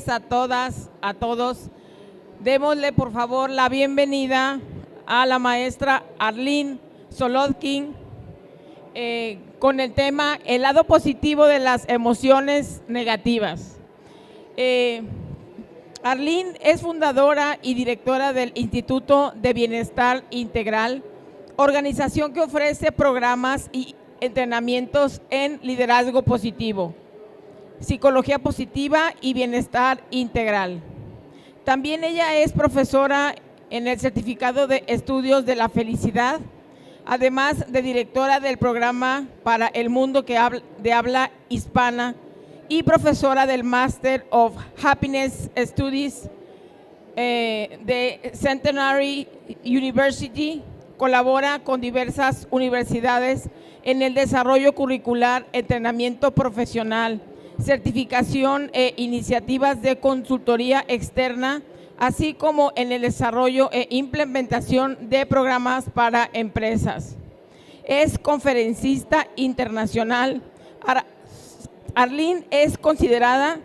tardes a todas, a todos. Démosle por favor la bienvenida a la maestra Arlene Solodkin con el tema el lado positivo de las emociones negativas. Arlene es fundadora y directora del Instituto de Bienestar Integral, organización que ofrece programas y entrenamientos en liderazgo positivo, psicología positiva y bienestar integral. También ella es profesora en el Certificado de Estudios de la Felicidad, además de directora del programa para el mundo de habla hispana y profesora del Master of Happiness Studies de Centenary University. Colabora con diversas universidades en el desarrollo curricular, entrenamiento profesional, certificación e iniciativas de consultoría externa, así como en el desarrollo e implementación de programas para empresas. Es conferencista internacional. Arlene es considerada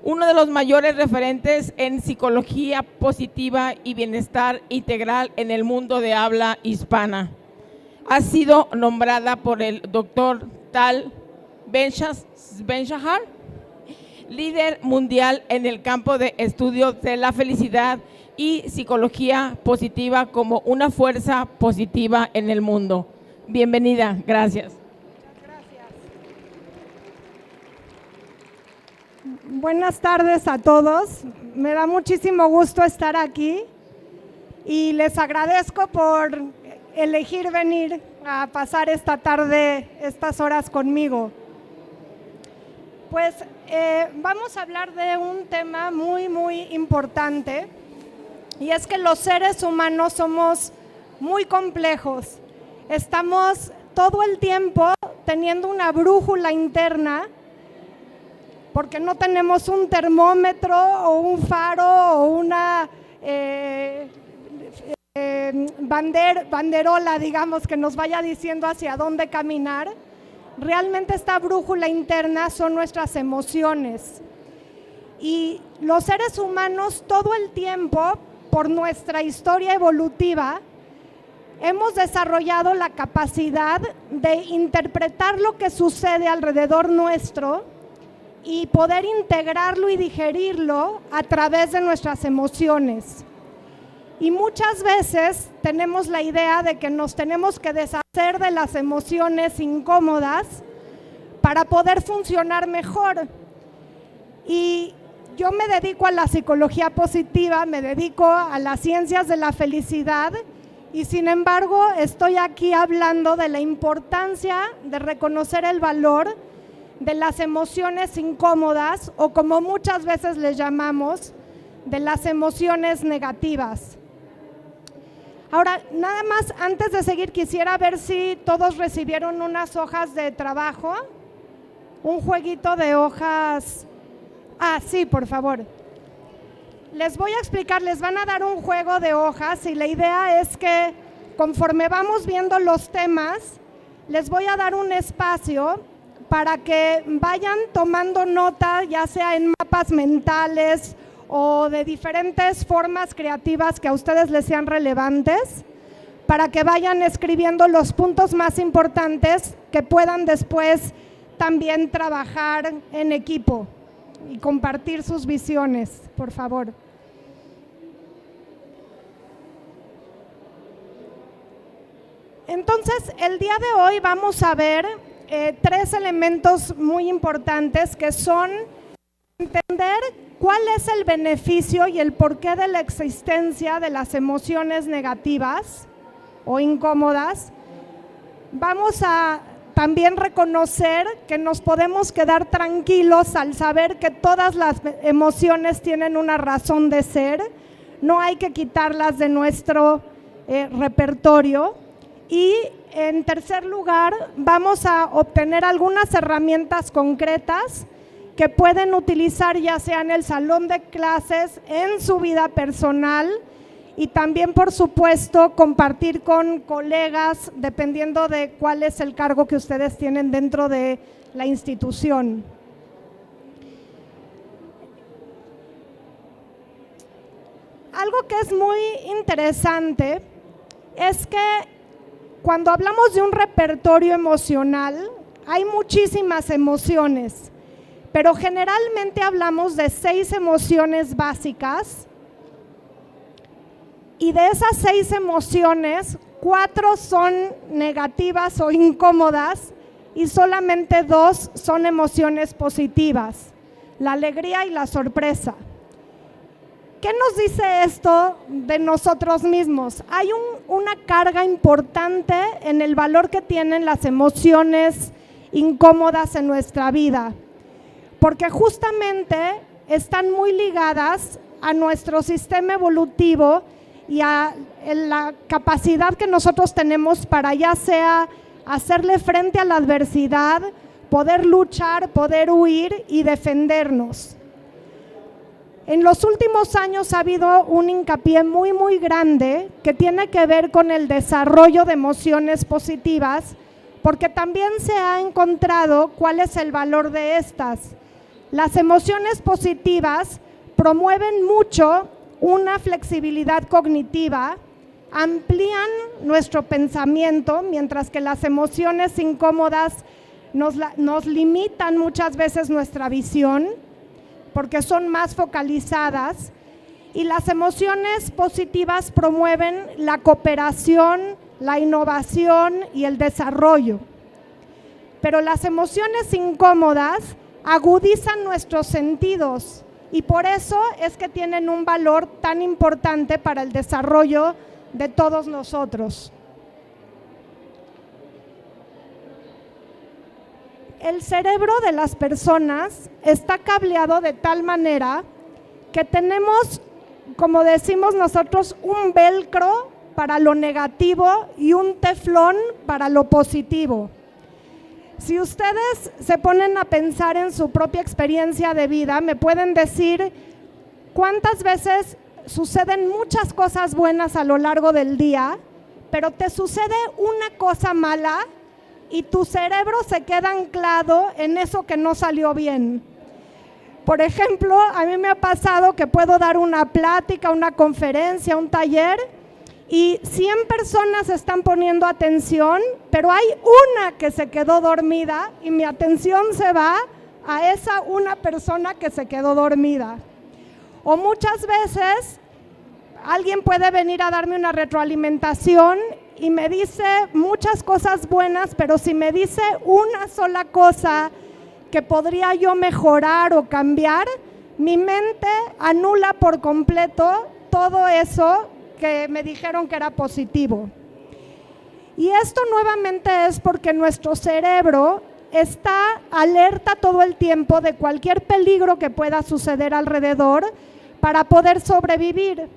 uno de los mayores referentes en psicología positiva y bienestar integral en el mundo de habla hispana. Ha sido nombrada por el doctor Tal Ben-Shahar, líder mundial en el campo de estudios de la felicidad y psicología positiva como una fuerza positiva en el mundo. Bienvenida, gracias. Buenas tardes a todos, me da muchísimo gusto estar aquí y les agradezco por elegir venir a pasar esta tarde, estas horas conmigo. Pues vamos a hablar de un tema muy importante, y es que los seres humanos somos muy complejos. Estamos todo el tiempo teniendo una brújula interna, porque no tenemos un termómetro o un faro o una banderola, digamos, que nos vaya diciendo hacia dónde caminar. Realmente esta brújula interna son nuestras emociones. Y los seres humanos todo el tiempo, por nuestra historia evolutiva, hemos desarrollado la capacidad de interpretar lo que sucede alrededor nuestro y poder integrarlo y digerirlo a través de nuestras emociones. Y muchas veces tenemos la idea de que nos tenemos que deshacer de las emociones incómodas para poder funcionar mejor. Y yo me dedico a la psicología positiva, me dedico a las ciencias de la felicidad, y sin embargo estoy aquí hablando de la importancia de reconocer el valor de las emociones incómodas, o como muchas veces les llamamos, de las emociones negativas. Ahora, nada más, antes de seguir, quisiera ver si todos recibieron unas hojas de trabajo, un jueguito de hojas. Sí, por favor. Les voy a explicar, les van a dar un juego de hojas y la idea es que conforme vamos viendo los temas, les voy a dar un espacio para que vayan tomando nota, ya sea en mapas mentales o de diferentes formas creativas que a ustedes les sean relevantes, para que vayan escribiendo los puntos más importantes que puedan después también trabajar en equipo y compartir sus visiones, por favor. Entonces, el día de hoy vamos a ver tres elementos muy importantes, que son entender cuál es el beneficio y el porqué de la existencia de las emociones negativas o incómodas. Vamos a también reconocer que nos podemos quedar tranquilos al saber que todas las emociones tienen una razón de ser, no hay que quitarlas de nuestro repertorio. Y en tercer lugar, vamos a obtener algunas herramientas concretas que pueden utilizar ya sea en el salón de clases, en su vida personal, y también, por supuesto, compartir con colegas, dependiendo de cuál es el cargo que ustedes tienen dentro de la institución. algo que es muy interesante es que cuando hablamos de un repertorio emocional, hay muchísimas emociones, pero generalmente hablamos de 6 emociones básicas, y de esas 6 emociones, 4 son negativas o incómodas y solamente 2 son emociones positivas, la alegría y la sorpresa. ¿Qué nos dice esto de nosotros mismos? Hay una carga importante en el valor que tienen las emociones incómodas en nuestra vida, porque justamente están muy ligadas a nuestro sistema evolutivo y a la capacidad que nosotros tenemos para ya sea hacerle frente a la adversidad, poder luchar, poder huir y defendernos. En los últimos años ha habido un hincapié muy grande que tiene que ver con el desarrollo de emociones positivas, porque también se ha encontrado cuál es el valor de estas. Las emociones positivas promueven mucho una flexibilidad cognitiva, amplían nuestro pensamiento, mientras que las emociones incómodas nos limitan muchas veces nuestra visión, porque son más focalizadas, y las emociones positivas promueven la cooperación, la innovación y el desarrollo. Pero las emociones incómodas agudizan nuestros sentidos y por eso es que tienen un valor tan importante para el desarrollo de todos nosotros. El cerebro de las personas está cableado de tal manera que tenemos, como decimos nosotros, un velcro para lo negativo y un teflón para lo positivo. Si ustedes se ponen a pensar en su propia experiencia de vida, me pueden decir cuántas veces suceden muchas cosas buenas a lo largo del día, pero te sucede una cosa mala y tu cerebro se queda anclado en eso que no salió bien. Por ejemplo, a mí me ha pasado que puedo dar una plática, una conferencia, un taller y 100 personas están poniendo atención, pero hay una que se quedó dormida y mi atención se va a esa una persona que se quedó dormida. O muchas veces alguien puede venir a darme una retroalimentación y me dice muchas cosas buenas, pero si me dice una sola cosa que podría yo mejorar o cambiar, mi mente anula por completo todo eso que me dijeron que era positivo. Y esto nuevamente es porque nuestro cerebro está alerta todo el tiempo de cualquier peligro que pueda suceder alrededor para poder sobrevivir.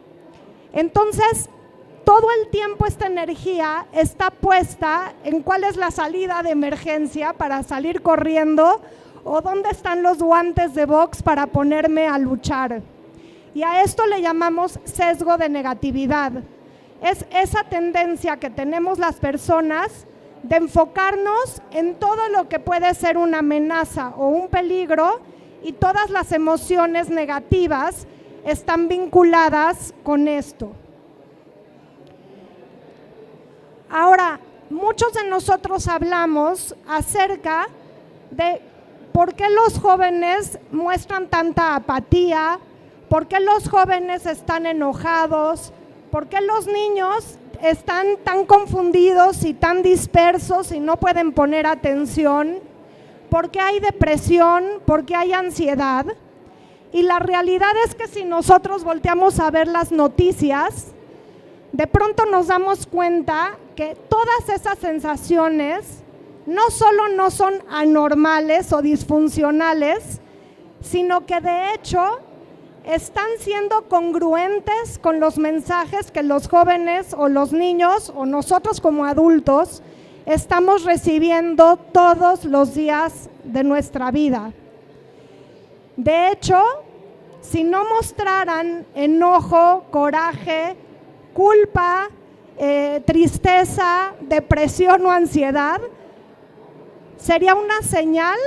Entonces, todo el tiempo esta energía está puesta en cuál es la salida de emergencia para salir corriendo o dónde están los guantes de box para ponerme a luchar. Y a esto le llamamos sesgo de negatividad. Es esa tendencia que tenemos las personas de enfocarnos en todo lo que puede ser una amenaza o un peligro y todas las emociones negativas están vinculadas con esto. Ahora, muchos de nosotros hablamos acerca de por qué los jóvenes muestran tanta apatía, por qué los jóvenes están enojados, por qué los niños están tan confundidos y tan dispersos y no pueden poner atención, por qué hay depresión, por qué hay ansiedad. Y la realidad es que si nosotros volteamos a ver las noticias, de pronto nos damos cuenta que todas esas sensaciones no solo no son anormales o disfuncionales, sino que de hecho están siendo congruentes con los mensajes que los jóvenes o los niños o nosotros como adultos estamos recibiendo todos los días de nuestra vida. De hecho, si no mostraran enojo, coraje, culpa, tristeza, depresión o ansiedad, sería una señal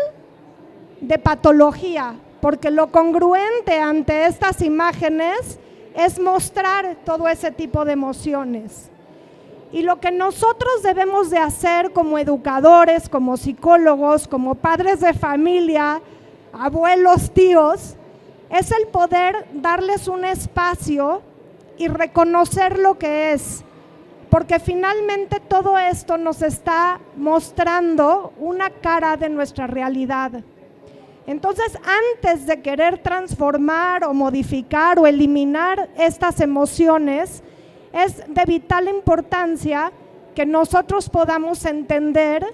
de patología, porque lo congruente ante estas imágenes es mostrar todo ese tipo de emociones. Y lo que nosotros debemos de hacer como educadores, como psicólogos, como padres de familia, abuelos, tíos, es el poder darles un espacio y reconocer lo que es. Porque finalmente todo esto nos está mostrando una cara de nuestra realidad. Entonces, antes de querer transformar o modificar o eliminar estas emociones, es de vital importancia que nosotros podamos entender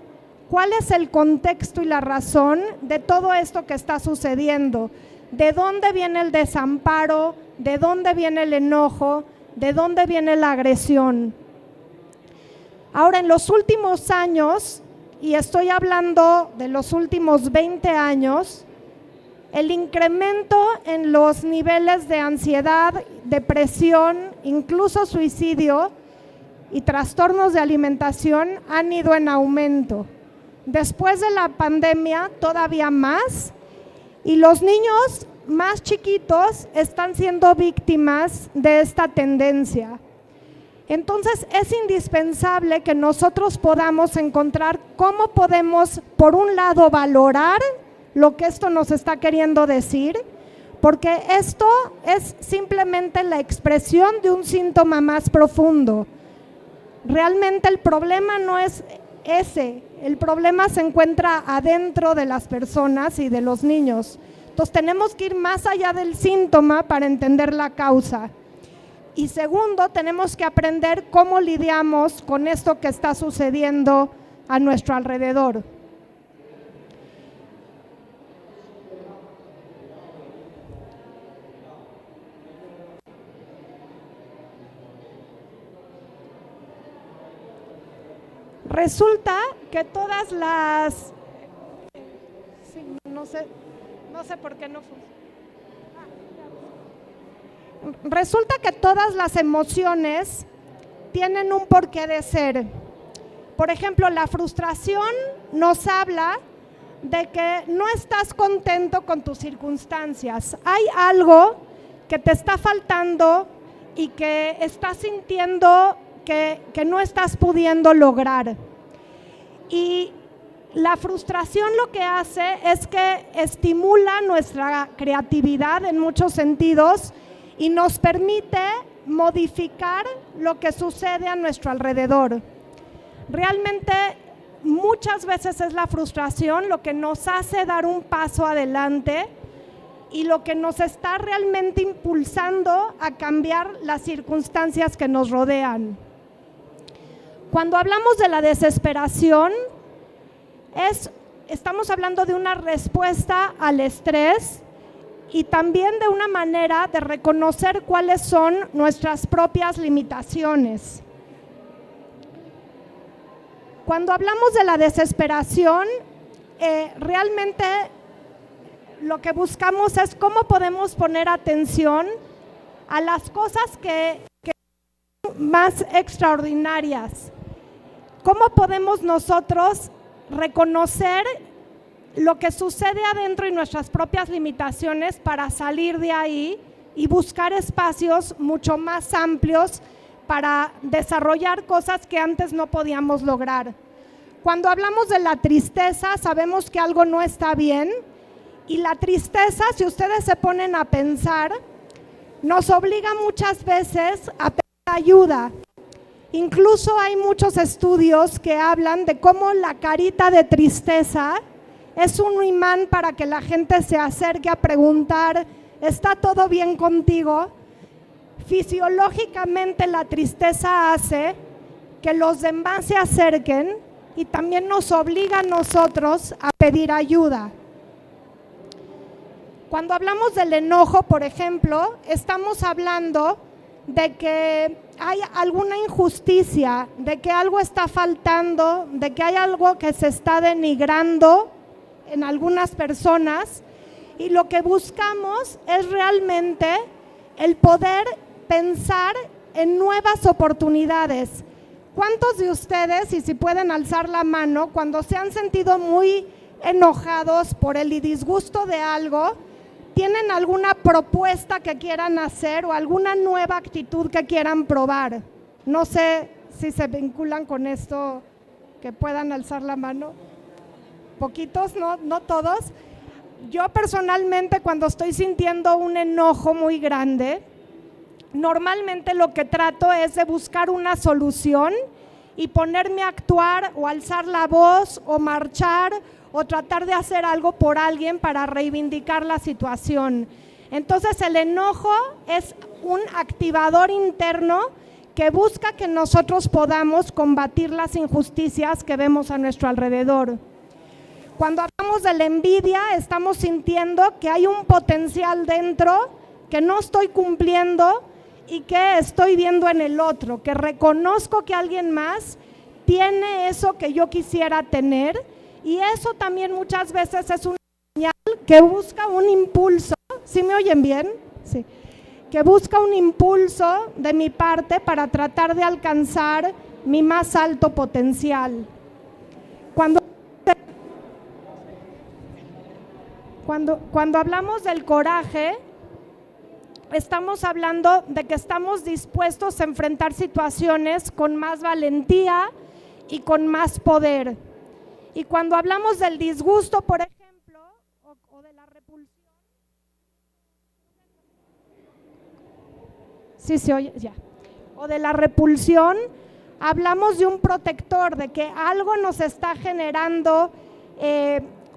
cuál es el contexto y la razón de todo esto que está sucediendo, de dónde viene el desamparo, de dónde viene el enojo, de dónde viene la agresión. Ahora, en los últimos años, y estoy hablando de los últimos 20 años, el incremento en los niveles de ansiedad, depresión, incluso suicidio y trastornos de alimentación han ido en aumento. Después de la pandemia, todavía más, y los niños más chiquitos están siendo víctimas de esta tendencia. Entonces, es indispensable que nosotros podamos encontrar cómo podemos, por un lado, valorar lo que esto nos está queriendo decir, porque esto es simplemente la expresión de un síntoma más profundo. Realmente el problema no es ese, el problema se encuentra adentro de las personas y de los niños. Entonces tenemos que ir más allá del síntoma para entender la causa. Y segundo, tenemos que aprender cómo lidiamos con esto que está sucediendo a nuestro alrededor. Resulta que todas las… Sí, no sé por qué no funciona. Resulta que todas las emociones tienen un porqué de ser. Por ejemplo, la frustración nos habla de que no estás contento con tus circunstancias. Hay algo que te está faltando y que estás sintiendo que no estás pudiendo lograr. Y la frustración lo que hace es que estimula nuestra creatividad en muchos sentidos y nos permite modificar lo que sucede a nuestro alrededor. Realmente muchas veces es la frustración lo que nos hace dar un paso adelante y lo que nos está realmente impulsando a cambiar las circunstancias que nos rodean. Cuando hablamos de la desesperación, estamos hablando de una respuesta al estrés y también de una manera de reconocer cuáles son nuestras propias limitaciones. Cuando hablamos de la desesperación, realmente lo que buscamos es cómo podemos poner atención a las cosas que son más extraordinarias. ¿Cómo podemos nosotros reconocer lo que sucede adentro y nuestras propias limitaciones para salir de ahí y buscar espacios mucho más amplios para desarrollar cosas que antes no podíamos lograr? Cuando hablamos de la tristeza, sabemos que algo no está bien, y la tristeza, si ustedes se ponen a pensar, nos obliga muchas veces a pedir ayuda. Incluso hay muchos estudios que hablan de cómo la carita de tristeza es un imán para que la gente se acerque a preguntar, ¿está todo bien contigo? Fisiológicamente la tristeza hace que los demás se acerquen y también nos obliga a nosotros a pedir ayuda. Cuando hablamos del enojo, por ejemplo, estamos hablando de que hay alguna injusticia, de que algo está faltando, de que hay algo que se está denigrando en algunas personas, y lo que buscamos es realmente el poder pensar en nuevas oportunidades. ¿Cuántos de ustedes, y si pueden alzar la mano, cuando se han sentido muy enojados por el disgusto de algo, ¿tienen alguna propuesta que quieran hacer o alguna nueva actitud que quieran probar? No sé si se vinculan con esto, que puedan alzar la mano. Poquitos, no todos. Yo personalmente, cuando estoy sintiendo un enojo muy grande, normalmente lo que trato es de buscar una solución y ponerme a actuar o alzar la voz o marchar o tratar de hacer algo por alguien para reivindicar la situación. Entonces el enojo es un activador interno que busca que nosotros podamos combatir las injusticias que vemos a nuestro alrededor. Cuando hablamos de la envidia, estamos sintiendo que hay un potencial dentro que no estoy cumpliendo y que estoy viendo en el otro, que reconozco que alguien más tiene eso que yo quisiera tener, y eso también muchas veces es una señal que busca un impulso. ¿Sí me oyen bien? Sí. Que busca un impulso de mi parte para tratar de alcanzar mi más alto potencial. Cuando hablamos del coraje, estamos hablando de que estamos dispuestos a enfrentar situaciones con más valentía y con más poder. Y cuando hablamos del disgusto, por ejemplo, o de la repulsión, sí se oye, ya, o de la repulsión, hablamos de un protector, de que algo nos está generando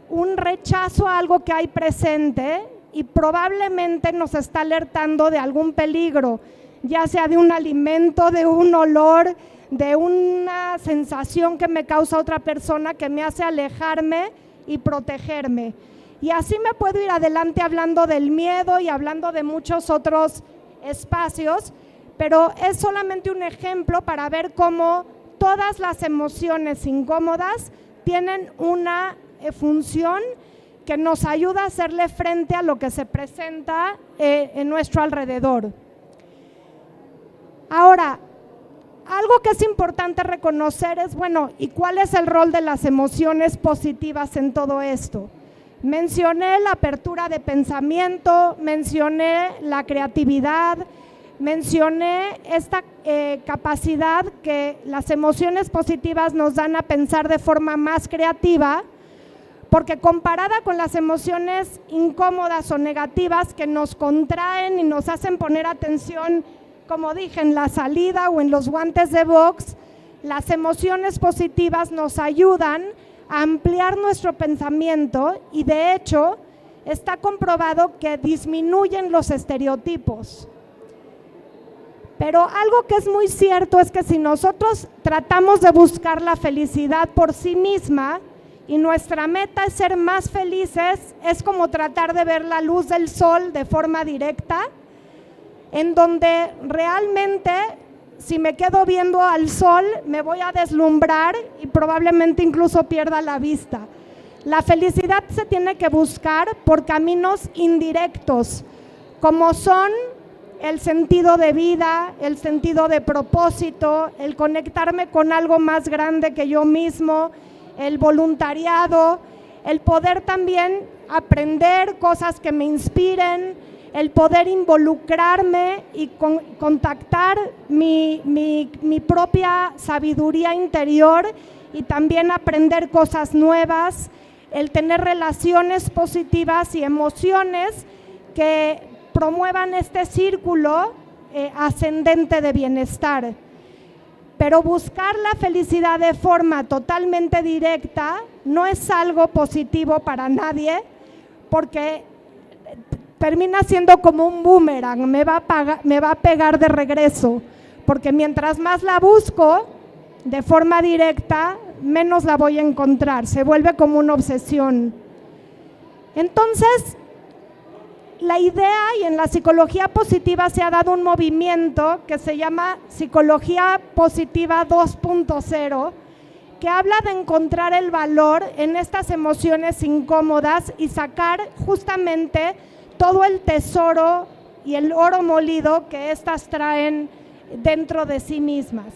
un rechazo a algo que hay presente y probablemente nos está alertando de algún peligro, ya sea de un alimento, de un olor, de una sensación que me causa otra persona que me hace alejarme y protegerme. Y así me puedo ir adelante hablando del miedo y hablando de muchos otros espacios, pero es solamente un ejemplo para ver cómo todas las emociones incómodas tienen una función que nos ayuda a hacerle frente a lo que se presenta en nuestro alrededor. Ahora, algo que es importante reconocer es, bueno, ¿y cuál es el rol de las emociones positivas en todo esto? Mencioné la apertura de pensamiento, mencioné la creatividad, mencioné esta capacidad que las emociones positivas nos dan a pensar de forma más creativa, porque comparada con las emociones incómodas o negativas que nos contraen y nos hacen poner atención, como dije, en la salida o en los guantes de box, las emociones positivas nos ayudan a ampliar nuestro pensamiento y de hecho está comprobado que disminuyen los estereotipos. Pero algo que es muy cierto es que si nosotros tratamos de buscar la felicidad por sí misma y nuestra meta es ser más felices, es como tratar de ver la luz del sol de forma directa, en donde realmente si me quedo viendo al sol me voy a deslumbrar y probablemente incluso pierda la vista. La felicidad se tiene que buscar por caminos indirectos, como son el sentido de vida, el sentido de propósito, el conectarme con algo más grande que yo mismo, el voluntariado, el poder también aprender cosas que me inspiren, el poder involucrarme y contactar mi propia sabiduría interior y también aprender cosas nuevas, el tener relaciones positivas y emociones que promuevan este círculo ascendente de bienestar. Pero buscar la felicidad de forma totalmente directa no es algo positivo para nadie, porque termina siendo como un boomerang, me va a pegar de regreso, porque mientras más la busco de forma directa, menos la voy a encontrar, se vuelve como una obsesión. Entonces, la idea, y en la psicología positiva se ha dado un movimiento que se llama Psicología Positiva 2.0, que habla de encontrar el valor en estas emociones incómodas y sacar justamente todo el tesoro y el oro molido que éstas traen dentro de sí mismas.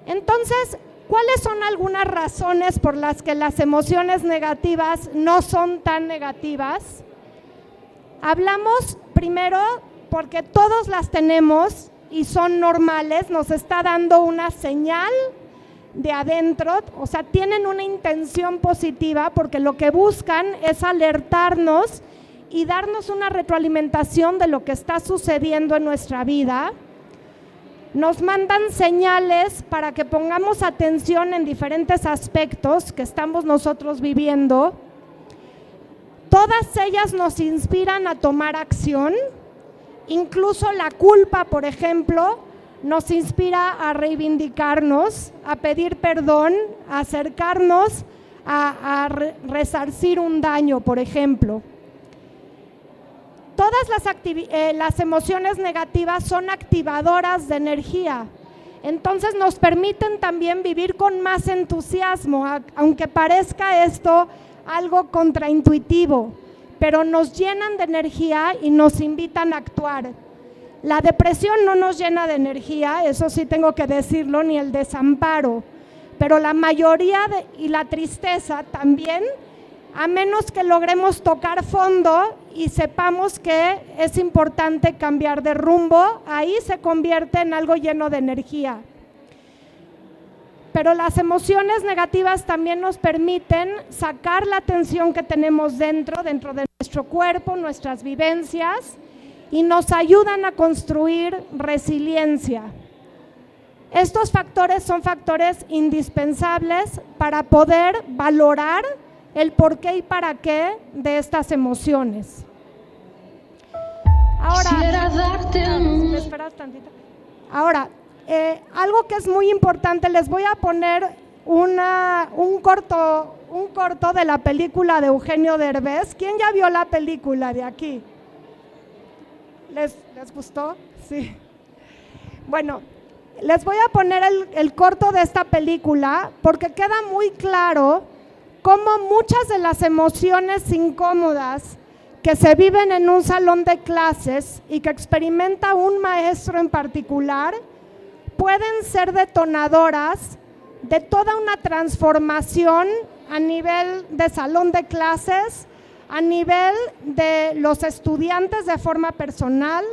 Entonces, ¿cuáles son algunas razones por las que las emociones negativas no son tan negativas? Hablamos primero porque todos las tenemos y son normales, nos está dando una señal de adentro, o sea, tienen una intención positiva porque lo que buscan es alertarnos y darnos una retroalimentación de lo que está sucediendo en nuestra vida. Nos mandan señales para que pongamos atención en diferentes aspectos que estamos nosotros viviendo. Todas ellas nos inspiran a tomar acción, incluso la culpa, por ejemplo, nos inspira a reivindicarnos, a pedir perdón, a acercarnos, a resarcir un daño, por ejemplo. Todas las emociones negativas son activadoras de energía, entonces nos permiten también vivir con más entusiasmo, aunque parezca esto algo contraintuitivo, pero nos llenan de energía y nos invitan a actuar. La depresión no nos llena de energía, eso sí tengo que decirlo, ni el desamparo, pero la mayoría y la tristeza también, a menos que logremos tocar fondo y sepamos que es importante cambiar de rumbo, ahí se convierte en algo lleno de energía. Pero las emociones negativas también nos permiten sacar la tensión que tenemos dentro de nuestro cuerpo, nuestras vivencias, y nos ayudan a construir resiliencia. Estos factores son factores indispensables para poder valorar el por qué y para qué de estas emociones. Ahora, ¿me esperas tantito? Ahora, algo que es muy importante, les voy a poner un corto de la película de Eugenio Derbez. ¿Quién ya vio la película de aquí? ¿Les gustó? Sí. Bueno, les voy a poner el corto de esta película porque queda muy claro cómo muchas de las emociones incómodas que se viven en un salón de clases y que experimenta un maestro en particular pueden ser detonadoras de toda una transformación a nivel de salón de clases, a nivel de los estudiantes de forma personal,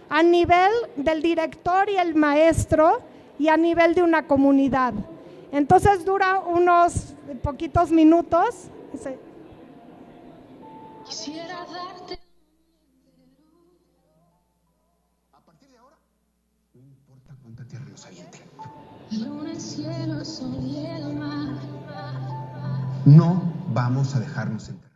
a nivel del director y el maestro y a nivel de una comunidad. Entonces dura unos poquitos minutos. Quisiera darte. A partir de ahora, no importa cuánta tierra nos aviente. Luna, cielo, sol y el mar. No vamos a dejarnos enterrar.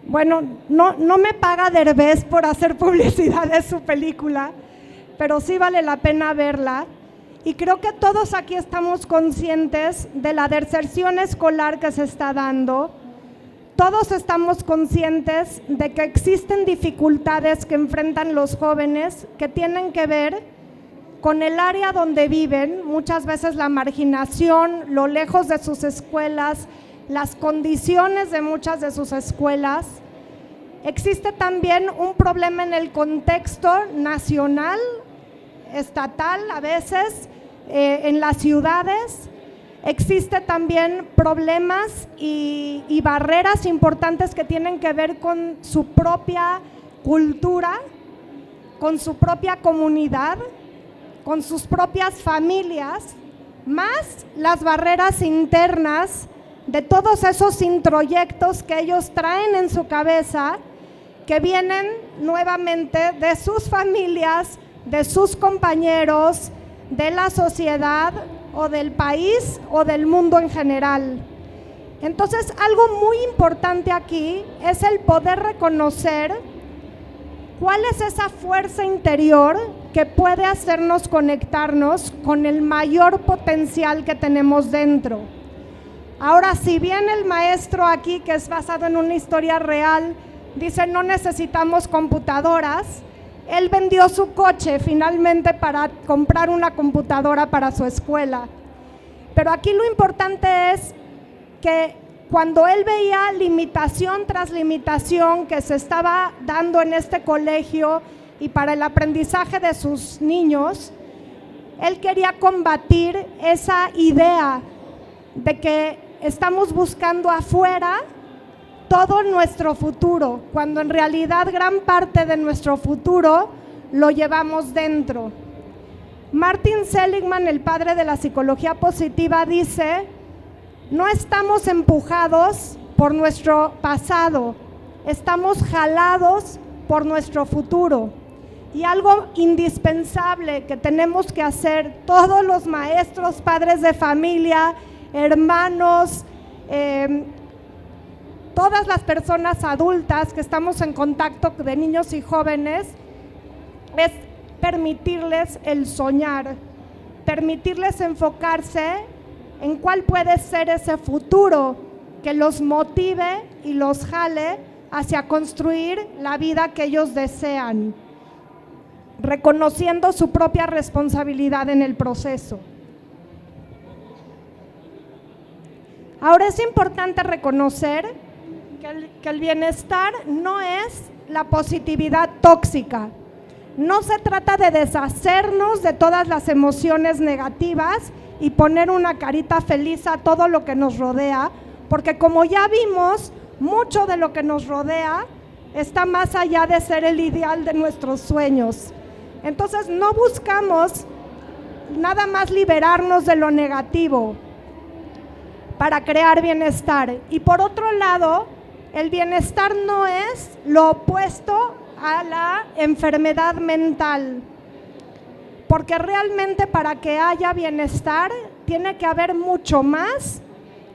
Bueno, no me paga Derbez por hacer publicidad de su película, pero sí vale la pena verla. Y creo que todos aquí estamos conscientes de la deserción escolar que se está dando. todos estamos conscientes de que existen dificultades que enfrentan los jóvenes que tienen que ver con el área donde viven, muchas veces la marginación, lo lejos de sus escuelas, las condiciones de muchas de sus escuelas. Existe también un problema en el contexto nacional, estatal a veces, en las ciudades. Existe también problemas y barreras importantes que tienen que ver con su propia cultura, con su propia comunidad, con sus propias familias, más las barreras internas de todos esos introyectos que ellos traen en su cabeza, que vienen nuevamente de sus familias, de sus compañeros, de la sociedad o del país o del mundo en general. Entonces, algo muy importante aquí es el poder reconocer cuál es esa fuerza interior que puede hacernos conectarnos con el mayor potencial que tenemos dentro. Ahora, si bien el maestro aquí, que es basado en una historia real, dice no necesitamos computadoras, él vendió su coche finalmente para comprar una computadora para su escuela. Pero aquí lo importante es que cuando él veía limitación tras limitación que se estaba dando en este colegio y para el aprendizaje de sus niños, él quería combatir esa idea de que estamos buscando afuera todo nuestro futuro, cuando en realidad gran parte de nuestro futuro lo llevamos dentro. Martin Seligman, el padre de la psicología positiva, dice: no estamos empujados por nuestro pasado, estamos jalados por nuestro futuro. Y algo indispensable que tenemos que hacer todos los maestros, padres de familia, hermanos, todas las personas adultas que estamos en contacto de niños y jóvenes, es permitirles el soñar, permitirles enfocarse en cuál puede ser ese futuro que los motive y los jale hacia construir la vida que ellos desean, reconociendo su propia responsabilidad en el proceso. Ahora, es importante reconocer que el bienestar no es la positividad tóxica. No se trata de deshacernos de todas las emociones negativas y poner una carita feliz a todo lo que nos rodea, porque como ya vimos, mucho de lo que nos rodea está más allá de ser el ideal de nuestros sueños. Entonces, no buscamos nada más liberarnos de lo negativo para crear bienestar. Y por otro lado, el bienestar no es lo opuesto a la enfermedad mental, porque realmente para que haya bienestar tiene que haber mucho más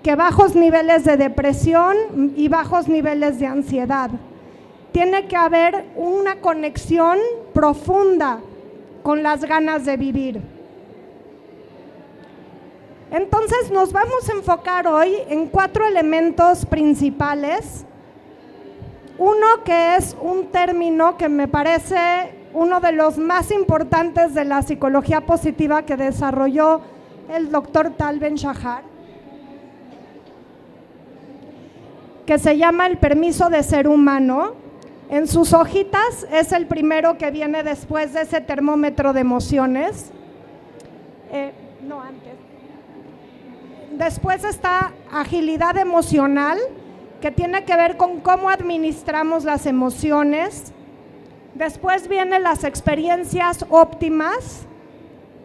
que bajos niveles de depresión y bajos niveles de ansiedad. Tiene que haber una conexión profunda con las ganas de vivir. Entonces nos vamos a enfocar hoy en 4 elementos principales. Uno que es un término que me parece uno de los más importantes de la psicología positiva que desarrolló el doctor Tal Ben-Shahar, que se llama el permiso de ser humano. En sus hojitas es el primero que viene después de ese termómetro de emociones. Después está agilidad emocional, que tiene que ver con cómo administramos las emociones. Después vienen las experiencias óptimas,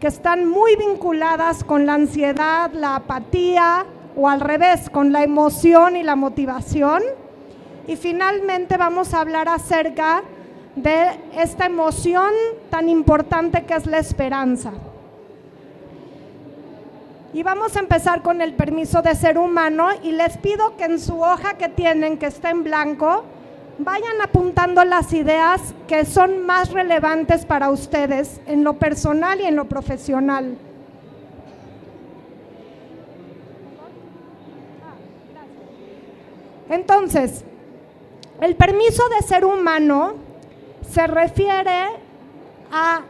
que están muy vinculadas con la ansiedad, la apatía, o al revés, con la emoción y la motivación. Y finalmente vamos a hablar acerca de esta emoción tan importante que es la esperanza. Y vamos a empezar con el permiso de ser humano, y les pido que en su hoja que tienen, que está en blanco, vayan apuntando las ideas que son más relevantes para ustedes en lo personal y en lo profesional. Entonces, el permiso de ser humano se refiere a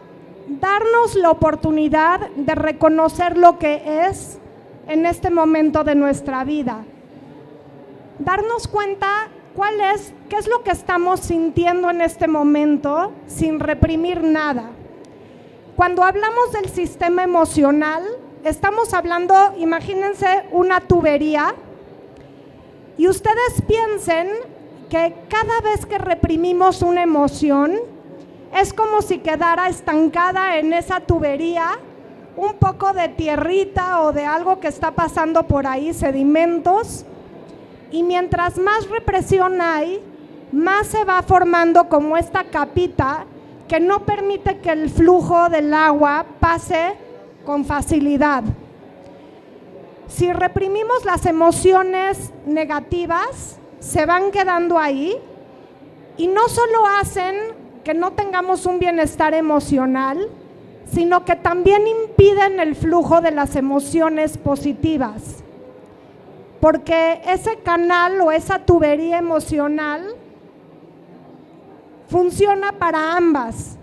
darnos la oportunidad de reconocer lo que es en este momento de nuestra vida. Darnos cuenta qué es lo que estamos sintiendo en este momento sin reprimir nada. Cuando hablamos del sistema emocional, estamos hablando, imagínense una tubería, y ustedes piensen que cada vez que reprimimos una emoción, es como si quedara estancada en esa tubería un poco de tierrita o de algo que está pasando por ahí, sedimentos, y mientras más represión hay, más se va formando como esta capita que no permite que el flujo del agua pase con facilidad. Si reprimimos las emociones negativas, se van quedando ahí y no solo hacen que no tengamos un bienestar emocional, sino que también impiden el flujo de las emociones positivas, porque ese canal o esa tubería emocional funciona para ambas.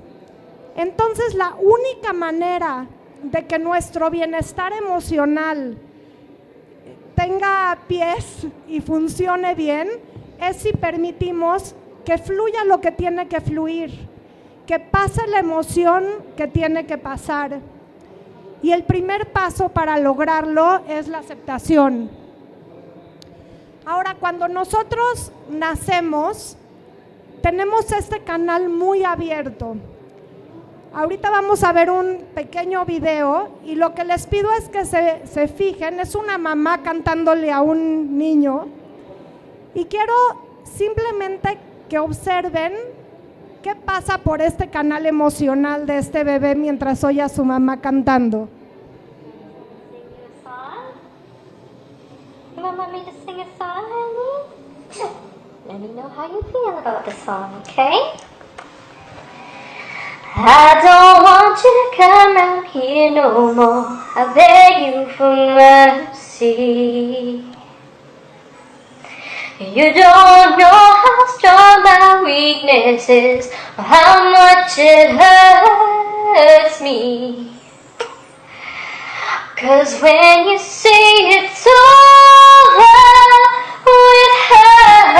Entonces, la única manera de que nuestro bienestar emocional tenga pies y funcione bien es si permitimos que fluya lo que tiene que fluir, que pase la emoción que tiene que pasar. Y el primer paso para lograrlo es la aceptación. Ahora, cuando nosotros nacemos, tenemos este canal muy abierto. Ahorita vamos a ver un pequeño video y lo que les pido es que se fijen, es una mamá cantándole a un niño y quiero simplemente que observen qué pasa por este canal emocional de este bebé mientras oye a su mamá cantando. You want mommy to sing a song, honey? Let me know how you feel about the song, okay? I don't want you to come out here no more. I beg you for mercy. You don't know how strong my weakness is, or how much it hurts me. 'Cause when you say it's over with her,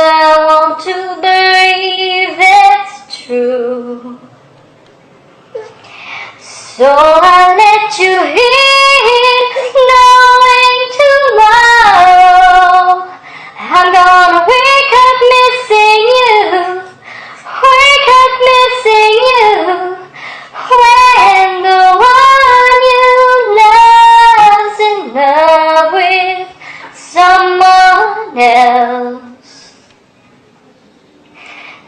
I want to believe it's true. So I let you in, knowing tomorrow I'm gonna wake up missing you, wake up missing you, when the one you love's in love with someone else.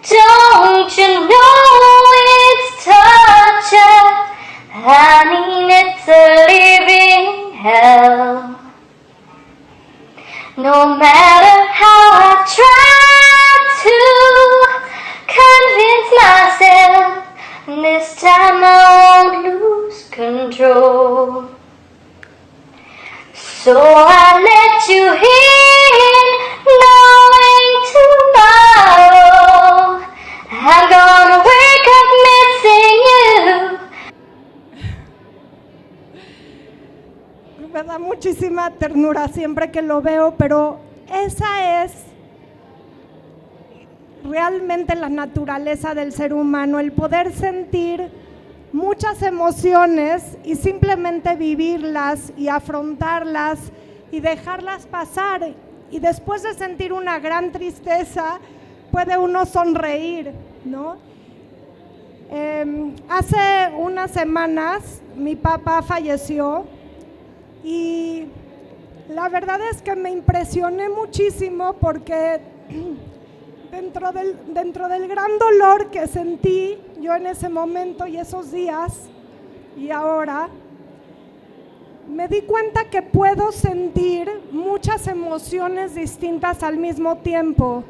Don't you know it's torture? I mean it's a living hell. No matter how I try to convince myself, this time I won't lose control. So I let you in, knowing tomorrow I'm gonna wake up missing you. Me da muchísima ternura siempre que lo veo, pero esa es realmente la naturaleza del ser humano, el poder sentir muchas emociones y simplemente vivirlas y afrontarlas y dejarlas pasar. Y después de sentir una gran tristeza, puede uno sonreír, ¿no? Hace unas semanas mi papá falleció y la verdad es que me impresioné muchísimo porque dentro del gran dolor que sentí yo en ese momento y esos días y ahora, me di cuenta que puedo sentir muchas emociones distintas al mismo tiempo.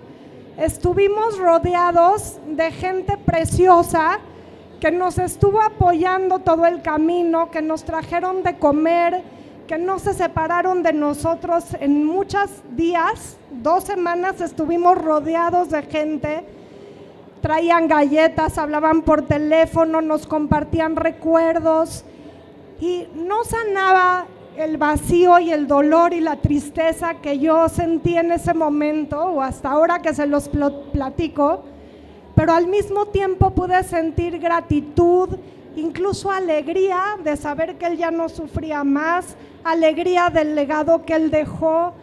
Estuvimos rodeados de gente preciosa que nos estuvo apoyando todo el camino, que nos trajeron de comer, que no se separaron de nosotros en muchos días. 2 semanas estuvimos rodeados de gente, traían galletas, hablaban por teléfono, nos compartían recuerdos y no sanaba el vacío y el dolor y la tristeza que yo sentí en ese momento o hasta ahora que se los platico, pero al mismo tiempo pude sentir gratitud, incluso alegría de saber que él ya no sufría más, alegría del legado que él dejó.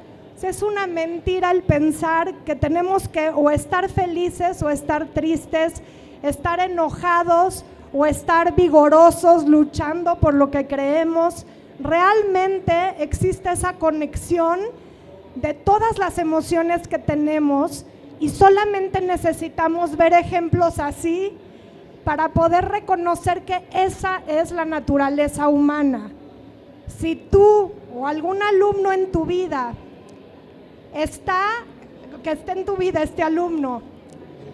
Es una mentira el pensar que tenemos que o estar felices o estar tristes, estar enojados o estar vigorosos luchando por lo que creemos. Realmente existe esa conexión de todas las emociones que tenemos y solamente necesitamos ver ejemplos así para poder reconocer que esa es la naturaleza humana. Si tú o algún alumno en tu vida que esté en tu vida este alumno,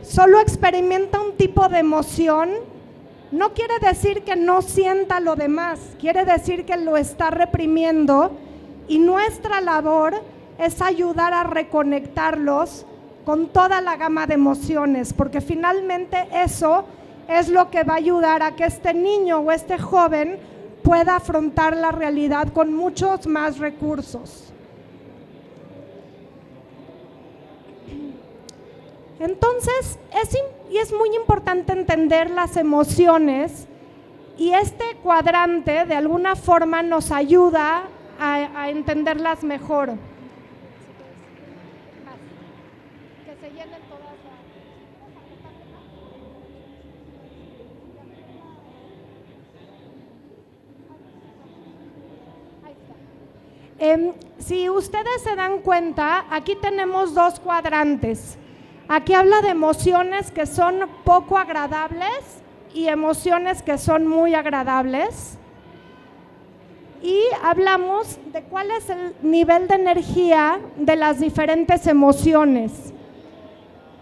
solo experimenta un tipo de emoción, no quiere decir que no sienta lo demás, quiere decir que lo está reprimiendo y nuestra labor es ayudar a reconectarlos con toda la gama de emociones, porque finalmente eso es lo que va a ayudar a que este niño o este joven pueda afrontar la realidad con muchos más recursos. Entonces, es muy importante entender las emociones y este cuadrante de alguna forma nos ayuda a entenderlas mejor. Que se llenen todas si ustedes se dan cuenta, aquí tenemos 2 cuadrantes. Aquí habla de emociones que son poco agradables y emociones que son muy agradables. Y hablamos de cuál es el nivel de energía de las diferentes emociones.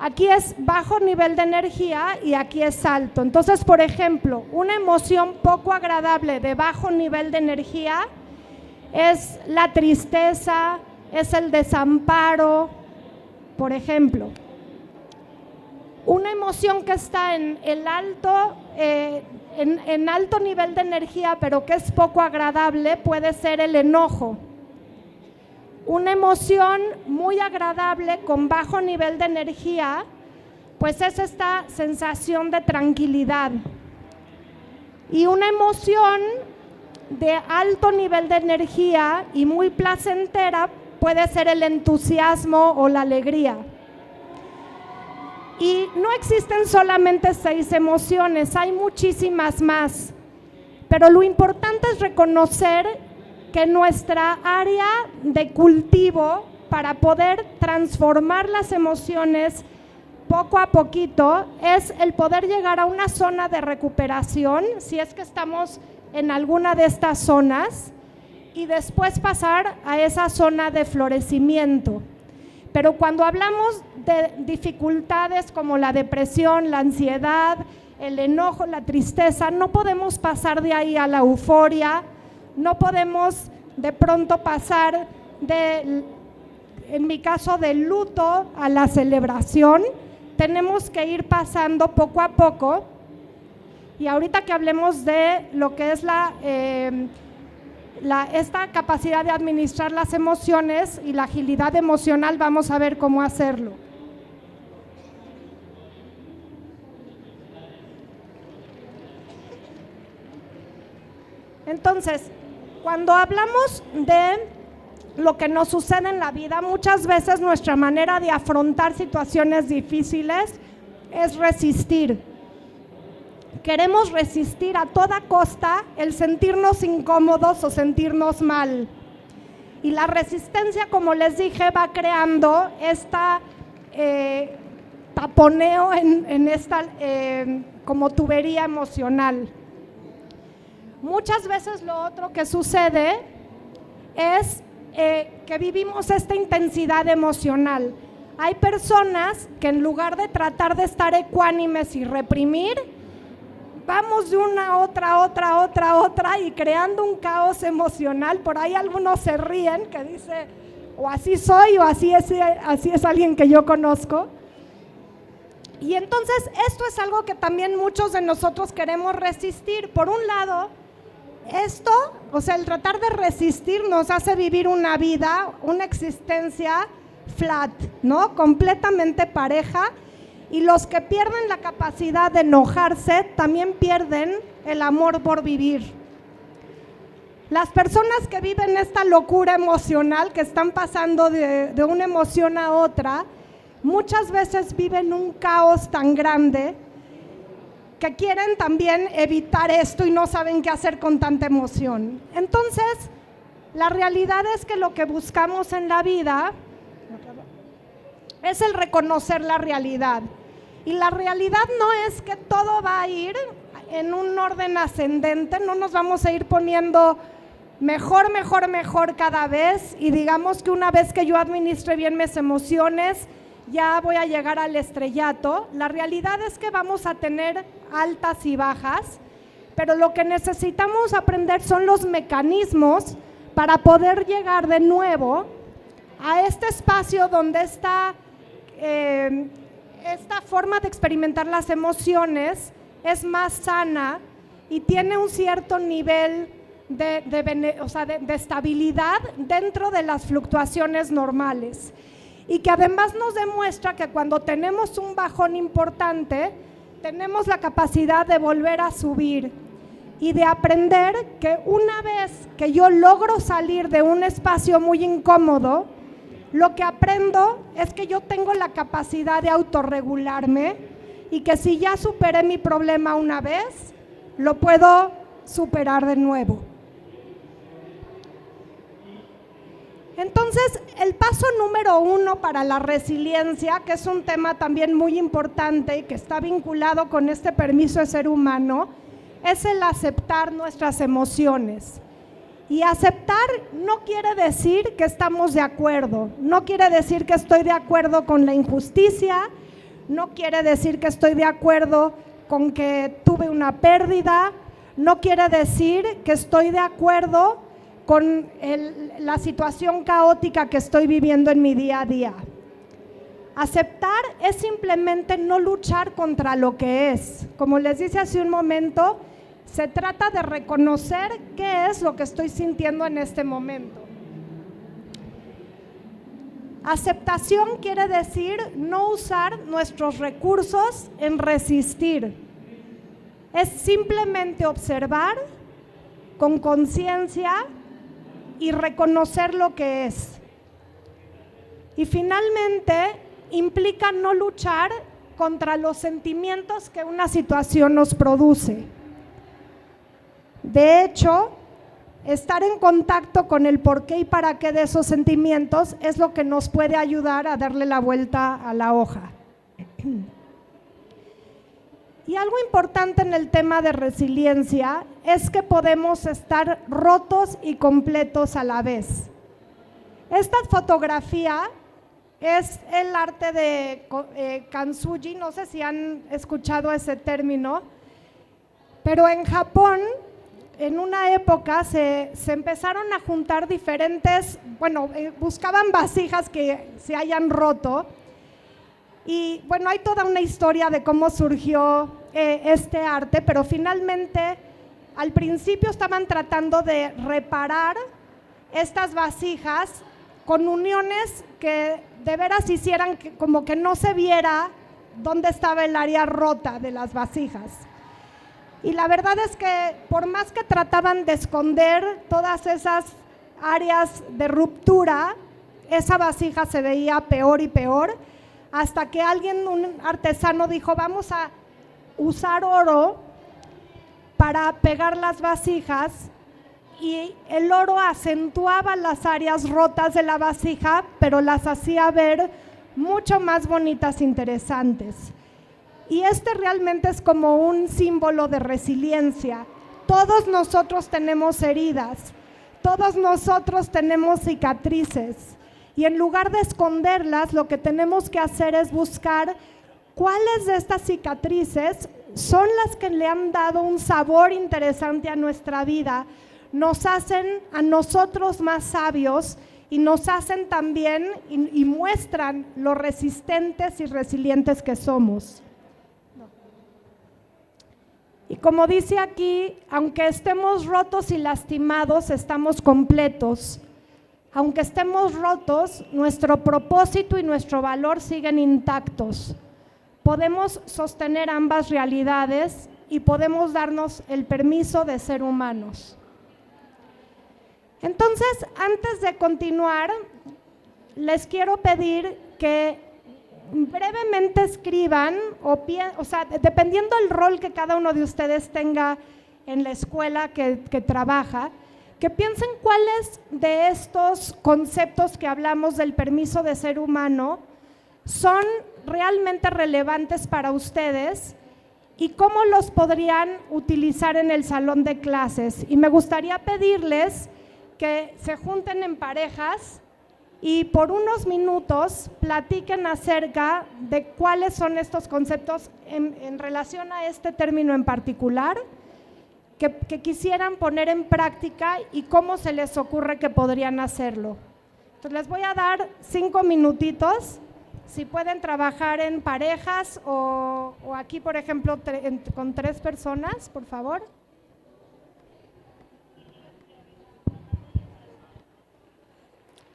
Aquí es bajo nivel de energía y aquí es alto. Entonces, por ejemplo, una emoción poco agradable de bajo nivel de energía es la tristeza, es el desamparo, por ejemplo. Una emoción que está en alto nivel de energía, pero que es poco agradable, puede ser el enojo. Una emoción muy agradable con bajo nivel de energía, pues es esta sensación de tranquilidad. Y una emoción de alto nivel de energía y muy placentera puede ser el entusiasmo o la alegría. Y no existen solamente 6 emociones, hay muchísimas más. Pero lo importante es reconocer que nuestra área de cultivo para poder transformar las emociones poco a poquito es el poder llegar a una zona de recuperación, si es que estamos en alguna de estas zonas, y después pasar a esa zona de florecimiento. Pero cuando hablamos de dificultades como la depresión, la ansiedad, el enojo, la tristeza, no podemos pasar de ahí a la euforia, no podemos de pronto pasar en mi caso, del luto a la celebración. Tenemos que ir pasando poco a poco. Y ahorita que hablemos de lo que es esta capacidad de administrar las emociones y la agilidad emocional, vamos a ver cómo hacerlo. Entonces, cuando hablamos de lo que nos sucede en la vida, muchas veces nuestra manera de afrontar situaciones difíciles es resistir. Queremos resistir a toda costa el sentirnos incómodos o sentirnos mal. Y la resistencia, como les dije, va creando esta taponeo en esta como tubería emocional. Muchas veces lo otro que sucede es que vivimos esta intensidad emocional. Hay personas que en lugar de tratar de estar ecuánimes y reprimir, vamos de una a otra y creando un caos emocional. Por ahí algunos se ríen que dice, o así soy o así es alguien que yo conozco. Y entonces esto es algo que también muchos de nosotros queremos resistir. Por un lado, esto, o sea, el tratar de resistir nos hace vivir una vida, una existencia flat, ¿no? Completamente pareja. Y los que pierden la capacidad de enojarse también pierden el amor por vivir. Las personas que viven esta locura emocional, que están pasando de una emoción a otra, muchas veces viven un caos tan grande que quieren también evitar esto y no saben qué hacer con tanta emoción. Entonces, la realidad es que lo que buscamos en la vida es el reconocer la realidad. Y la realidad no es que todo va a ir en un orden ascendente, no nos vamos a ir poniendo mejor cada vez y digamos que una vez que yo administre bien mis emociones, ya voy a llegar al estrellato. La realidad es que vamos a tener altas y bajas, pero lo que necesitamos aprender son los mecanismos para poder llegar de nuevo a este espacio donde está esta forma de experimentar las emociones es más sana y tiene un cierto nivel de estabilidad dentro de las fluctuaciones normales. Y que además nos demuestra que cuando tenemos un bajón importante, tenemos la capacidad de volver a subir y de aprender que una vez que yo logro salir de un espacio muy incómodo, lo que aprendo es que yo tengo la capacidad de autorregularme y que si ya superé mi problema una vez, lo puedo superar de nuevo. Entonces, el paso número 1 para la resiliencia, que es un tema también muy importante y que está vinculado con este permiso de ser humano, es el aceptar nuestras emociones. Y aceptar no quiere decir que estamos de acuerdo, no quiere decir que estoy de acuerdo con la injusticia, no quiere decir que estoy de acuerdo con que tuve una pérdida, no quiere decir que estoy de acuerdo con la situación caótica que estoy viviendo en mi día a día. Aceptar es simplemente no luchar contra lo que es. Como les dije hace un momento, se trata de reconocer qué es lo que estoy sintiendo en este momento. Aceptación quiere decir no usar nuestros recursos en resistir. Es simplemente observar con conciencia y reconocer lo que es. Y finalmente implica no luchar contra los sentimientos que una situación nos produce. De hecho, estar en contacto con el porqué y para qué de esos sentimientos es lo que nos puede ayudar a darle la vuelta a la hoja. Y algo importante en el tema de resiliencia es que podemos estar rotos y completos a la vez. Esta fotografía es el arte de Kintsugi, no sé si han escuchado ese término, pero en Japón, en una época se empezaron a juntar diferentes, buscaban vasijas que se hayan roto y hay toda una historia de cómo surgió este arte, pero finalmente al principio estaban tratando de reparar estas vasijas con uniones que de veras hicieran como que no se viera dónde estaba el área rota de las vasijas. Y la verdad es que por más que trataban de esconder todas esas áreas de ruptura, esa vasija se veía peor y peor, hasta que un artesano dijo, vamos a usar oro para pegar las vasijas, y el oro acentuaba las áreas rotas de la vasija, pero las hacía ver mucho más bonitas e interesantes. Y este realmente es como un símbolo de resiliencia. Todos nosotros tenemos heridas, todos nosotros tenemos cicatrices, y en lugar de esconderlas, lo que tenemos que hacer es buscar cuáles de estas cicatrices son las que le han dado un sabor interesante a nuestra vida, nos hacen a nosotros más sabios y nos hacen también y muestran lo resistentes y resilientes que somos. Y como dice aquí, aunque estemos rotos y lastimados, estamos completos. Aunque estemos rotos, nuestro propósito y nuestro valor siguen intactos. Podemos sostener ambas realidades y podemos darnos el permiso de ser humanos. Entonces, antes de continuar, les quiero pedir que brevemente escriban, o sea, dependiendo del rol que cada uno de ustedes tenga en la escuela que trabaja, que piensen cuáles de estos conceptos que hablamos del permiso de ser humano son realmente relevantes para ustedes y cómo los podrían utilizar en el salón de clases. Y me gustaría pedirles que se junten en parejas y por unos minutos platiquen acerca de cuáles son estos conceptos en relación a este término en particular que quisieran poner en práctica y cómo se les ocurre que podrían hacerlo. Entonces les voy a dar 5 minutitos, si pueden trabajar en parejas o aquí por ejemplo con 3 personas, por favor.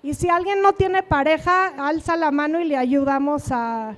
Y si alguien no tiene pareja, alza la mano y le ayudamos a…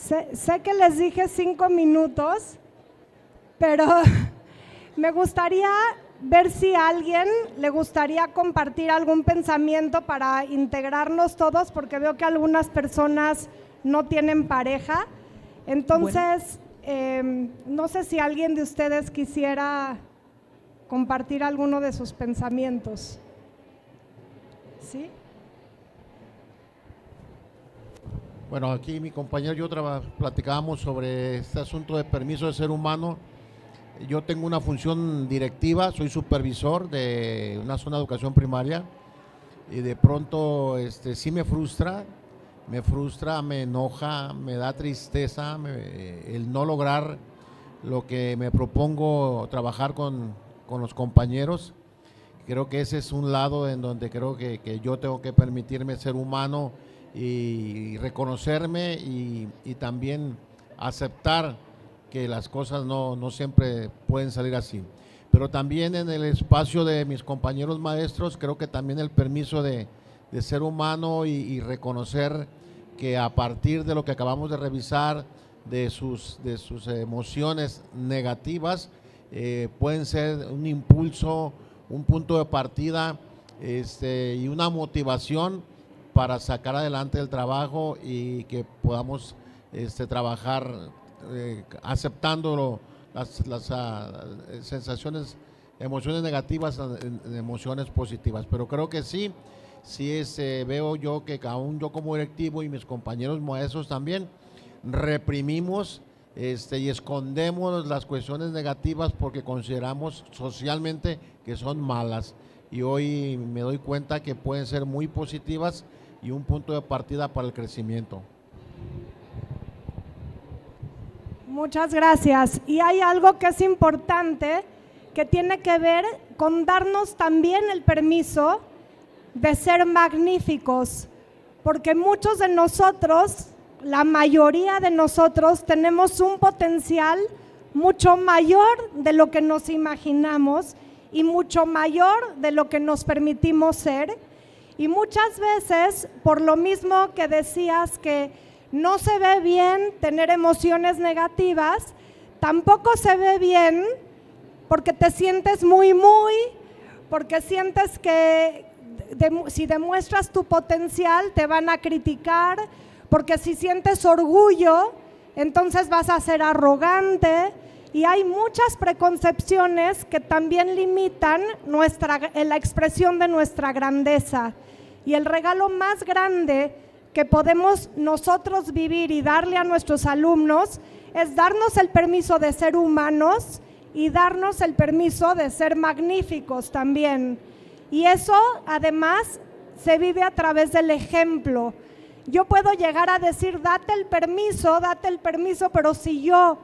Sé que les dije 5 minutos, pero me gustaría ver si a alguien le gustaría compartir algún pensamiento para integrarnos todos, porque veo que algunas personas no tienen pareja. Entonces, no sé si alguien de ustedes quisiera compartir alguno de sus pensamientos. ¿Sí? Bueno, aquí mi compañero y yo platicábamos sobre este asunto de permiso de ser humano. Yo tengo una función directiva, soy supervisor de una zona de educación primaria y de pronto sí me frustra, me enoja, me da tristeza el no lograr lo que me propongo trabajar con los compañeros. Creo que ese es un lado en donde creo que yo tengo que permitirme ser humano y reconocerme y también aceptar que las cosas no siempre pueden salir así. Pero también en el espacio de mis compañeros maestros, creo que también el permiso de ser humano y reconocer que a partir de lo que acabamos de revisar, de sus emociones negativas, pueden ser un impulso, un punto de partida y una motivación para sacar adelante el trabajo y que podamos trabajar aceptando las sensaciones, emociones negativas en emociones positivas. Pero creo que sí veo yo que aún yo como directivo y mis compañeros maestros también reprimimos y escondemos las cuestiones negativas porque consideramos socialmente que son malas, y hoy me doy cuenta que pueden ser muy positivas y un punto de partida para el crecimiento. Muchas gracias. Y hay algo que es importante, que tiene que ver con darnos también el permiso de ser magníficos, porque muchos de nosotros, la mayoría de nosotros, tenemos un potencial mucho mayor de lo que nos imaginamos y mucho mayor de lo que nos permitimos ser. Y muchas veces, por lo mismo que decías que no se ve bien tener emociones negativas, tampoco se ve bien porque te sientes muy, porque sientes que si demuestras tu potencial te van a criticar, porque si sientes orgullo, entonces vas a ser arrogante, y hay muchas preconcepciones que también limitan la expresión de nuestra grandeza. Y el regalo más grande que podemos nosotros vivir y darle a nuestros alumnos es darnos el permiso de ser humanos y darnos el permiso de ser magníficos también. Y eso además se vive a través del ejemplo. Yo puedo llegar a decir, date el permiso, pero si yo,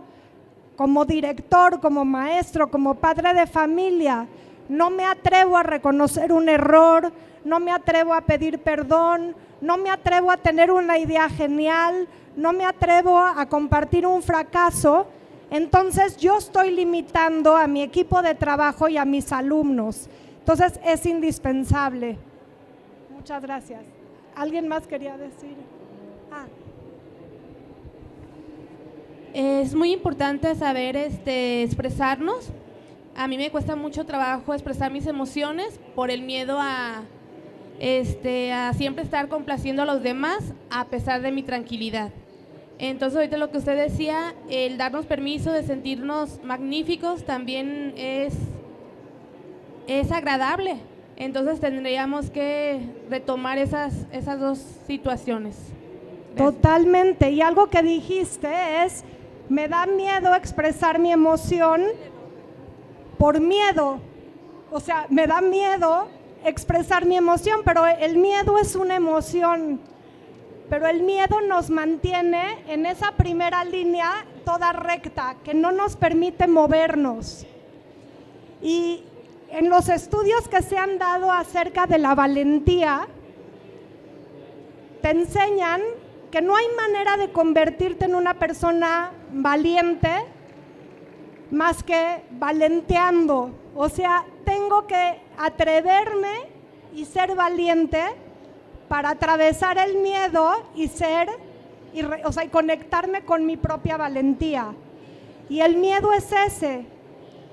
como director, como maestro, como padre de familia, no me atrevo a reconocer un error, no me atrevo a pedir perdón, no me atrevo a tener una idea genial, no me atrevo a compartir un fracaso, entonces yo estoy limitando a mi equipo de trabajo y a mis alumnos. Entonces es indispensable. Muchas gracias. ¿Alguien más quería decir? Es muy importante saber expresarnos. A mí me cuesta mucho trabajo expresar mis emociones por el miedo a siempre estar complaciendo a los demás a pesar de mi tranquilidad. Entonces ahorita lo que usted decía, el darnos permiso de sentirnos magníficos también es agradable. Entonces tendríamos que retomar esas dos situaciones. Gracias. Totalmente. Y algo que dijiste es, me da miedo expresar mi emoción por miedo. O sea, me da miedo expresar mi emoción, pero el miedo es una emoción. Pero el miedo nos mantiene en esa primera línea toda recta, que no nos permite movernos. Y en los estudios que se han dado acerca de la valentía, te enseñan que no hay manera de convertirte en una persona valiente más que valenteando. O sea, tengo que atreverme y ser valiente para atravesar el miedo y ser y conectarme con mi propia valentía. Y el miedo es ese.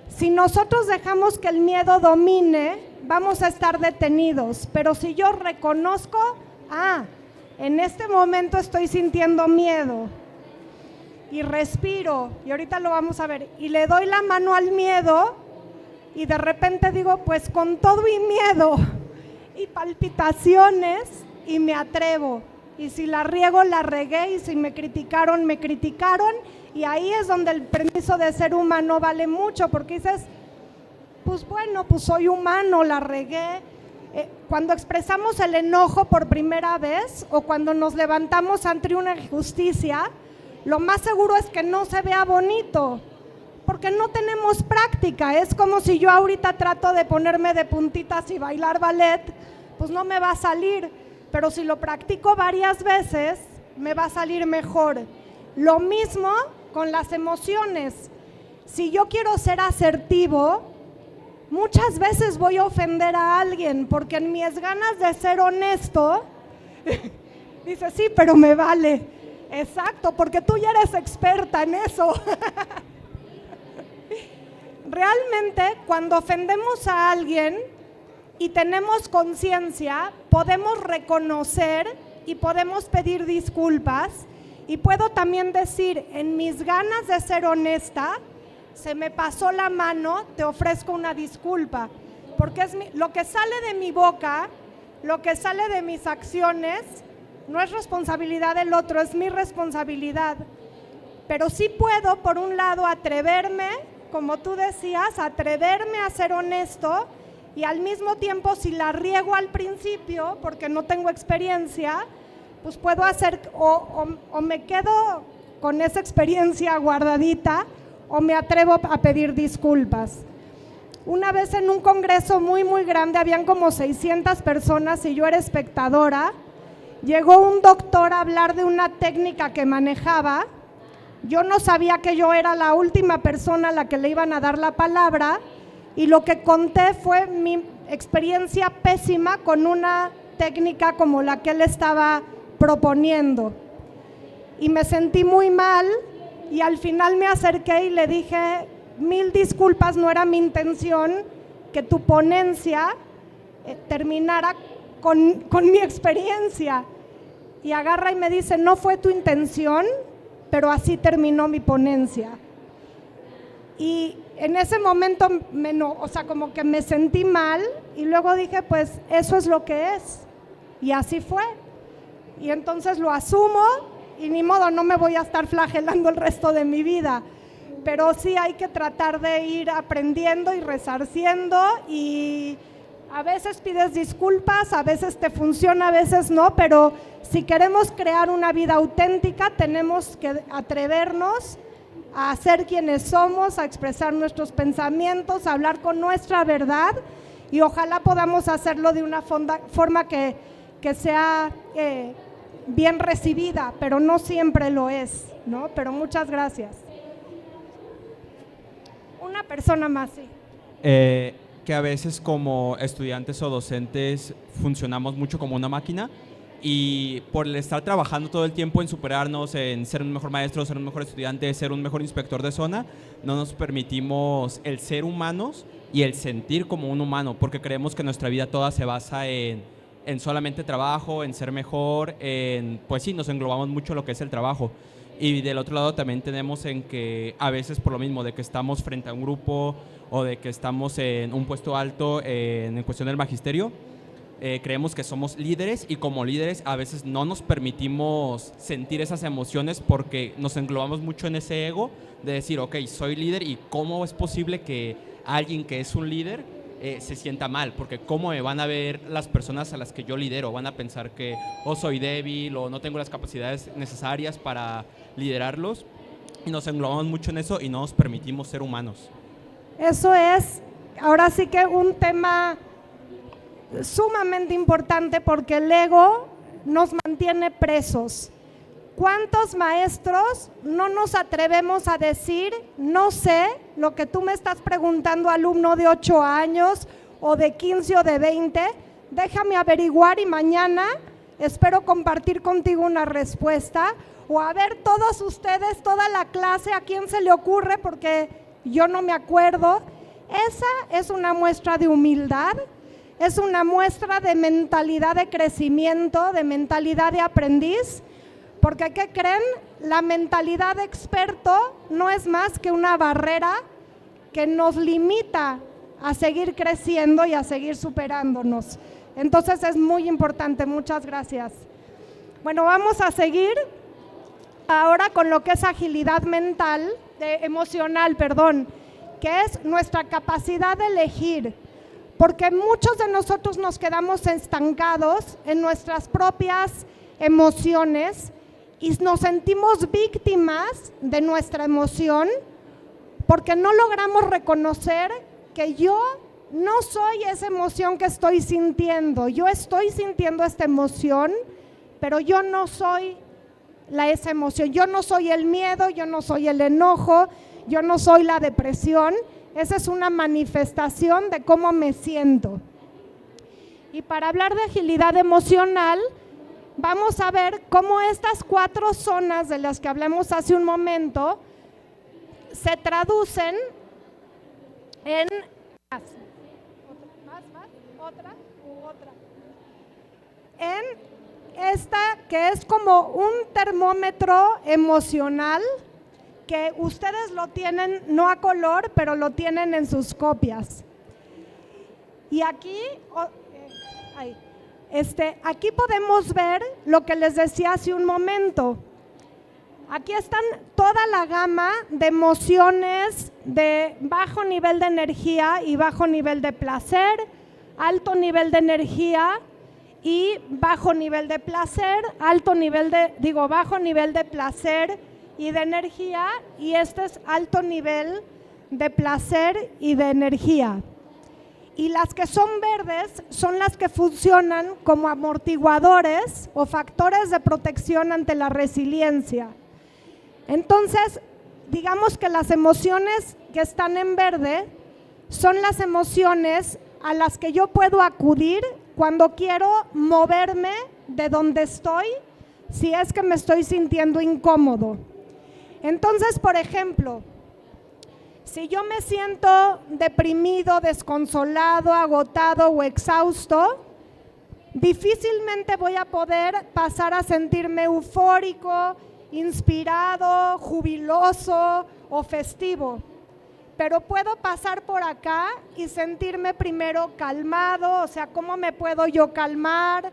Si nosotros dejamos que el miedo domine, vamos a estar detenidos. Pero si yo reconozco, en este momento estoy sintiendo miedo, y respiro, y ahorita lo vamos a ver, y le doy la mano al miedo, y de repente digo, pues con todo y miedo, y palpitaciones, y me atrevo. Y si la riego, la regué, y si me criticaron, me criticaron. Y ahí es donde el permiso de ser humano vale mucho, porque dices, pues bueno, pues soy humano, la regué. Cuando expresamos el enojo por primera vez, o cuando nos levantamos ante una injusticia, lo más seguro es que no se vea bonito, porque no tenemos práctica. Es como si yo ahorita trato de ponerme de puntitas y bailar ballet, pues no me va a salir, pero si lo practico varias veces, me va a salir mejor. Lo mismo con las emociones. Si yo quiero ser asertivo, muchas veces voy a ofender a alguien, porque en mis ganas de ser honesto, dice, sí, pero me vale. Exacto, porque tú ya eres experta en eso. Realmente, cuando ofendemos a alguien y tenemos conciencia, podemos reconocer y podemos pedir disculpas. Y puedo también decir, en mis ganas de ser honesta, se me pasó la mano, te ofrezco una disculpa. Porque es lo que sale de mi boca, lo que sale de mis acciones, no es responsabilidad del otro, es mi responsabilidad. Pero sí puedo, por un lado, atreverme, como tú decías, atreverme a ser honesto, y al mismo tiempo, si la riego al principio, porque no tengo experiencia, pues puedo hacer, o me quedo con esa experiencia guardadita, o me atrevo a pedir disculpas. Una vez en un congreso muy, muy grande, habían como 600 personas y yo era espectadora. Llegó un doctor a hablar de una técnica que manejaba. Yo no sabía que yo era la última persona a la que le iban a dar la palabra, y lo que conté fue mi experiencia pésima con una técnica como la que él estaba proponiendo. Y me sentí muy mal, y al final me acerqué y le dije, 1000 disculpas, no era mi intención que tu ponencia terminara con mi experiencia. Y agarra y me dice, no fue tu intención, pero así terminó mi ponencia. Y en ese momento, como que me sentí mal, y luego dije, pues eso es lo que es, y así fue. Y entonces lo asumo, y ni modo, no me voy a estar flagelando el resto de mi vida. Pero sí hay que tratar de ir aprendiendo y resarciendo, y a veces pides disculpas, a veces te funciona, a veces no, pero si queremos crear una vida auténtica, tenemos que atrevernos a ser quienes somos, a expresar nuestros pensamientos, a hablar con nuestra verdad, y ojalá podamos hacerlo de una forma que sea bien recibida, pero no siempre lo es, ¿no? Pero muchas gracias. Una persona más, sí. Que a veces como estudiantes o docentes funcionamos mucho como una máquina, y por el estar trabajando todo el tiempo en superarnos, en ser un mejor maestro, ser un mejor estudiante, ser un mejor inspector de zona, no nos permitimos el ser humanos y el sentir como un humano, porque creemos que nuestra vida toda se basa en solamente trabajo, en ser mejor, pues sí, nos englobamos mucho lo que es el trabajo. Y del otro lado también tenemos en que a veces por lo mismo de que estamos frente a un grupo o de que estamos en un puesto alto en cuestión del magisterio, creemos que somos líderes, y como líderes a veces no nos permitimos sentir esas emociones porque nos englobamos mucho en ese ego de decir, ok, soy líder, y cómo es posible que alguien que es un líder se sienta mal, porque cómo me van a ver las personas a las que yo lidero, van a pensar que soy débil o no tengo las capacidades necesarias para liderarlos, y nos englobamos mucho en eso y no nos permitimos ser humanos. Eso es, ahora sí que un tema sumamente importante, porque el ego nos mantiene presos. ¿Cuántos maestros no nos atrevemos a decir, no sé lo que tú me estás preguntando, alumno de 8 años o de 15 o de 20? Déjame averiguar y mañana espero compartir contigo una respuesta. o a ver todos ustedes, toda la clase, ¿a quién se le ocurre? Porque yo no me acuerdo. Esa es una muestra de humildad, es una muestra de mentalidad de crecimiento, de mentalidad de aprendiz, porque ¿qué creen? La mentalidad de experto no es más que una barrera que nos limita a seguir creciendo y a seguir superándonos. Entonces es muy importante. Muchas gracias. Bueno, vamos a seguir ahora con lo que es agilidad mental, emocional, que es nuestra capacidad de elegir, porque muchos de nosotros nos quedamos estancados en nuestras propias emociones y nos sentimos víctimas de nuestra emoción porque no logramos reconocer que yo no soy esa emoción que estoy sintiendo. Yo estoy sintiendo esta emoción, pero yo no soy esa emoción. Yo no soy el miedo, yo no soy el enojo, yo no soy la depresión. Esa es una manifestación de cómo me siento. Y para hablar de agilidad emocional, vamos a ver cómo estas 4 zonas de las que hablamos hace un momento se traducen en en esta que es como un termómetro emocional, que ustedes lo tienen no a color, pero lo tienen en sus copias. Y aquí, aquí podemos ver lo que les decía hace un momento. Aquí están toda la gama de emociones de bajo nivel de energía y bajo nivel de placer, alto nivel de energía y bajo nivel de placer, bajo nivel de placer y de energía, y este es alto nivel de placer y de energía. Y las que son verdes son las que funcionan como amortiguadores o factores de protección ante la resiliencia. Entonces, digamos que las emociones que están en verde son las emociones a las que yo puedo acudir cuando quiero moverme de donde estoy, si es que me estoy sintiendo incómodo. Entonces, por ejemplo, si yo me siento deprimido, desconsolado, agotado o exhausto, difícilmente voy a poder pasar a sentirme eufórico, inspirado, jubiloso o festivo. Pero puedo pasar por acá y sentirme primero calmado, o sea, cómo me puedo yo calmar,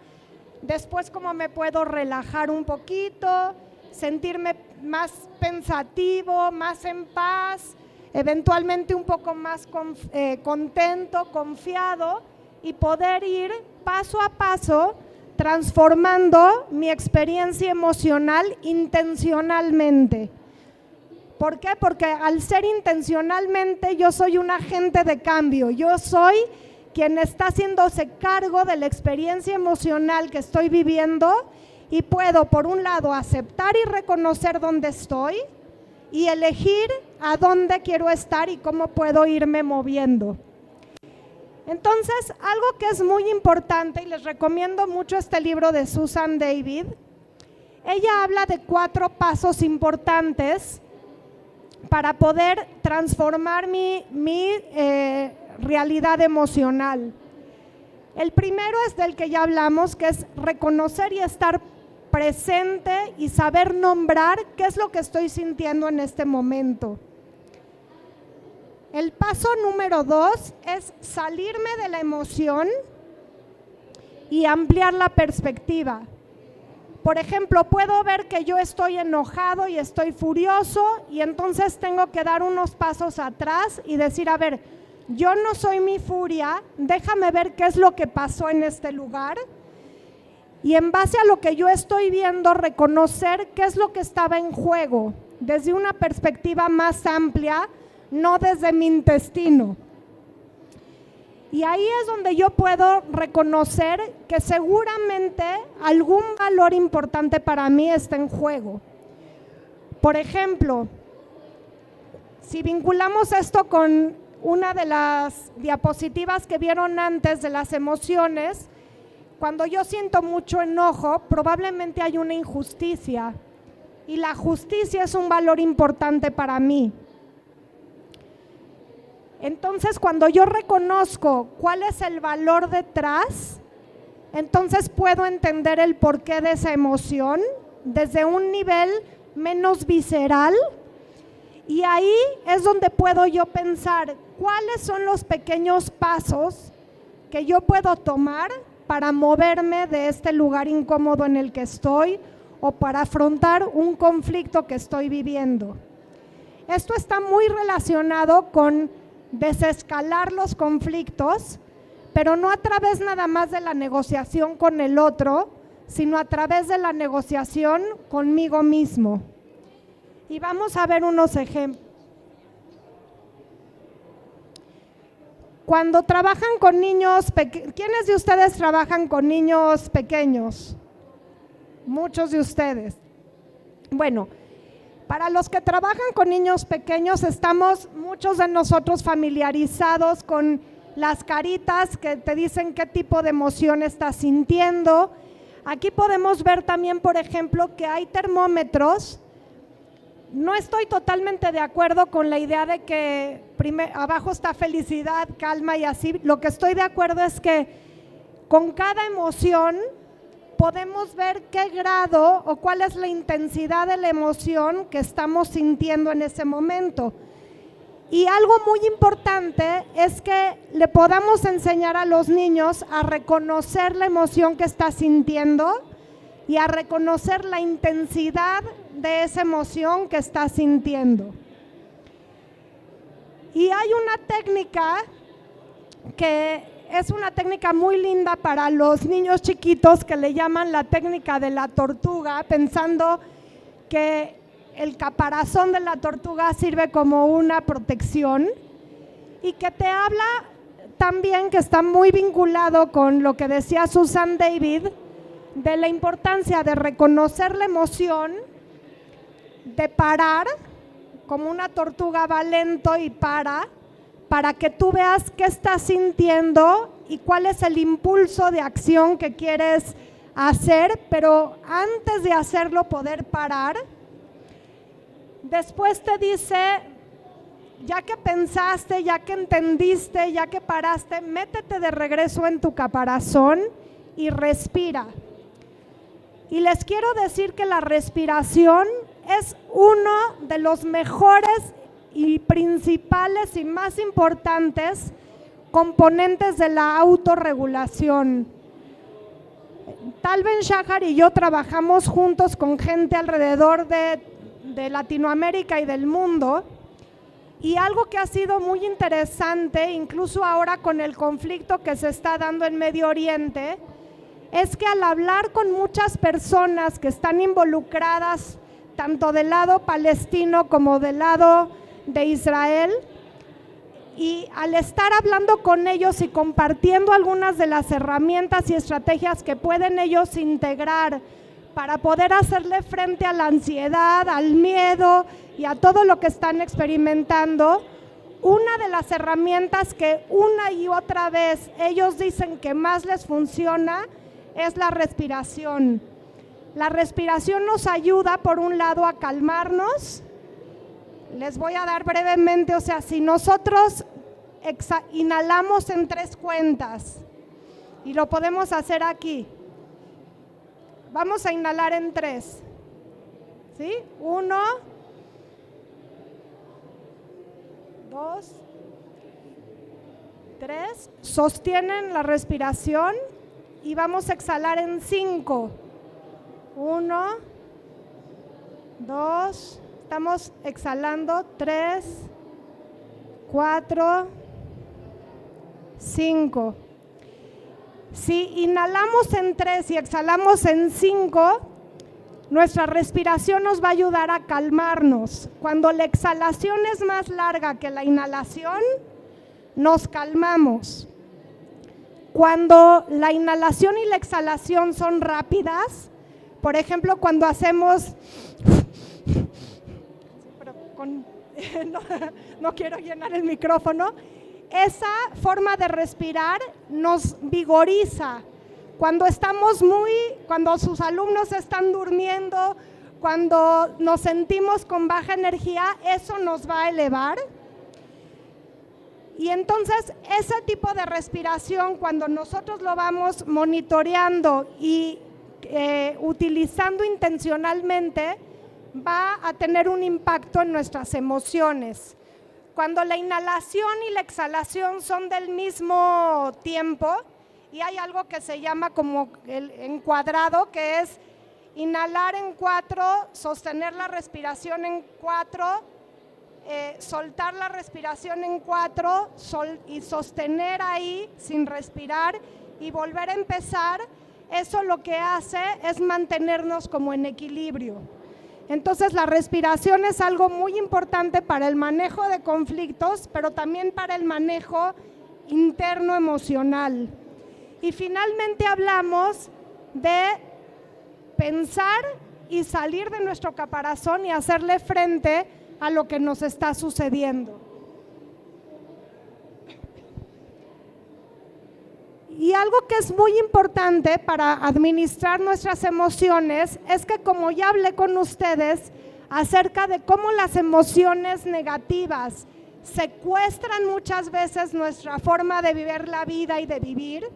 después cómo me puedo relajar un poquito, sentirme más pensativo, más en paz, eventualmente un poco más contento, confiado, y poder ir paso a paso transformando mi experiencia emocional intencionalmente. ¿Por qué? Porque al ser intencionalmente yo soy un agente de cambio, yo soy quien está haciéndose cargo de la experiencia emocional que estoy viviendo y puedo, por un lado, aceptar y reconocer dónde estoy y elegir a dónde quiero estar y cómo puedo irme moviendo. Entonces, algo que es muy importante, y les recomiendo mucho este libro de Susan David, ella habla de 4 pasos importantes para poder transformar mi realidad emocional. El primero es del que ya hablamos, que es reconocer y estar presente y saber nombrar qué es lo que estoy sintiendo en este momento. El paso número 2 es salirme de la emoción y ampliar la perspectiva. Por ejemplo, puedo ver que yo estoy enojado y estoy furioso y entonces tengo que dar unos pasos atrás y decir, a ver, yo no soy mi furia, déjame ver qué es lo que pasó en este lugar y en base a lo que yo estoy viendo, reconocer qué es lo que estaba en juego desde una perspectiva más amplia, no desde mi intestino. Y ahí es donde yo puedo reconocer que seguramente algún valor importante para mí está en juego. Por ejemplo, si vinculamos esto con una de las diapositivas que vieron antes de las emociones, cuando yo siento mucho enojo, probablemente hay una injusticia. y la justicia es un valor importante para mí. Entonces, cuando yo reconozco cuál es el valor detrás, entonces puedo entender el porqué de esa emoción desde un nivel menos visceral, y ahí es donde puedo yo pensar cuáles son los pequeños pasos que yo puedo tomar para moverme de este lugar incómodo en el que estoy o para afrontar un conflicto que estoy viviendo. Esto está muy relacionado con desescalar los conflictos, pero no a través nada más de la negociación con el otro, sino a través de la negociación conmigo mismo. Y vamos a ver unos ejemplos. Cuando trabajan con niños pequeños, ¿quiénes de ustedes trabajan con niños pequeños? Muchos de ustedes. Bueno, para los que trabajan con niños pequeños, estamos muchos de nosotros familiarizados con las caritas que te dicen qué tipo de emoción estás sintiendo. Aquí podemos ver también, por ejemplo, que hay termómetros. No estoy totalmente de acuerdo con la idea de que abajo está felicidad, calma y así. Lo que estoy de acuerdo es que con cada emoción podemos ver qué grado o cuál es la intensidad de la emoción que estamos sintiendo en ese momento. Y algo muy importante es que le podamos enseñar a los niños a reconocer la emoción que está sintiendo y a reconocer la intensidad de esa emoción que está sintiendo. Y hay una técnica que es una técnica muy linda para los niños chiquitos que le llaman la técnica de la tortuga, pensando que el caparazón de la tortuga sirve como una protección, y que te habla también, que está muy vinculado con lo que decía Susan David, de la importancia de reconocer la emoción, de parar, como una tortuga va lento y para que tú veas qué estás sintiendo y cuál es el impulso de acción que quieres hacer, pero antes de hacerlo poder parar. Después te dice, ya que pensaste, ya que entendiste, ya que paraste, métete de regreso en tu caparazón y respira. Y les quiero decir que la respiración es uno de los mejores y principales y más importantes componentes de la autorregulación. Tal Ben Shahar y yo trabajamos juntos con gente alrededor de Latinoamérica y del mundo, y algo que ha sido muy interesante, incluso ahora con el conflicto que se está dando en Medio Oriente, es que al hablar con muchas personas que están involucradas tanto del lado palestino como del lado de Israel, y al estar hablando con ellos y compartiendo algunas de las herramientas y estrategias que pueden ellos integrar para poder hacerle frente a la ansiedad, al miedo y a todo lo que están experimentando, una de las herramientas que una y otra vez ellos dicen que más les funciona es la respiración. La respiración nos ayuda, por un lado, a calmarnos. Les voy a dar brevemente, o sea, si nosotros inhalamos en 3 cuentas, y lo podemos hacer aquí. Vamos a inhalar en 3, ¿sí? 1, 2, 3. Sostienen la respiración y vamos a exhalar en 5. 1, 2, estamos exhalando, 3, 4, 5. Si inhalamos en 3 y exhalamos en 5, nuestra respiración nos va a ayudar a calmarnos. Cuando la exhalación es más larga que la inhalación, nos calmamos. Cuando la inhalación y la exhalación son rápidas, por ejemplo, cuando hacemos, no quiero llenar el micrófono, esa forma de respirar nos vigoriza. Cuando sus alumnos están durmiendo, cuando nos sentimos con baja energía, eso nos va a elevar. Y entonces ese tipo de respiración, cuando nosotros lo vamos monitoreando y utilizando intencionalmente, va a tener un impacto en nuestras emociones. Cuando la inhalación y la exhalación son del mismo tiempo, y hay algo que se llama como el encuadrado, que es inhalar en 4, sostener la respiración en 4, soltar la respiración en 4 y sostener ahí sin respirar y volver a empezar, eso lo que hace es mantenernos como en equilibrio. Entonces la respiración es algo muy importante para el manejo de conflictos, pero también para el manejo interno emocional. Y finalmente hablamos de pensar y salir de nuestro caparazón y hacerle frente a lo que nos está sucediendo. Y algo que es muy importante para administrar nuestras emociones es que, como ya hablé con ustedes acerca de cómo las emociones negativas secuestran muchas veces nuestra forma de vivir la vida y de vivir,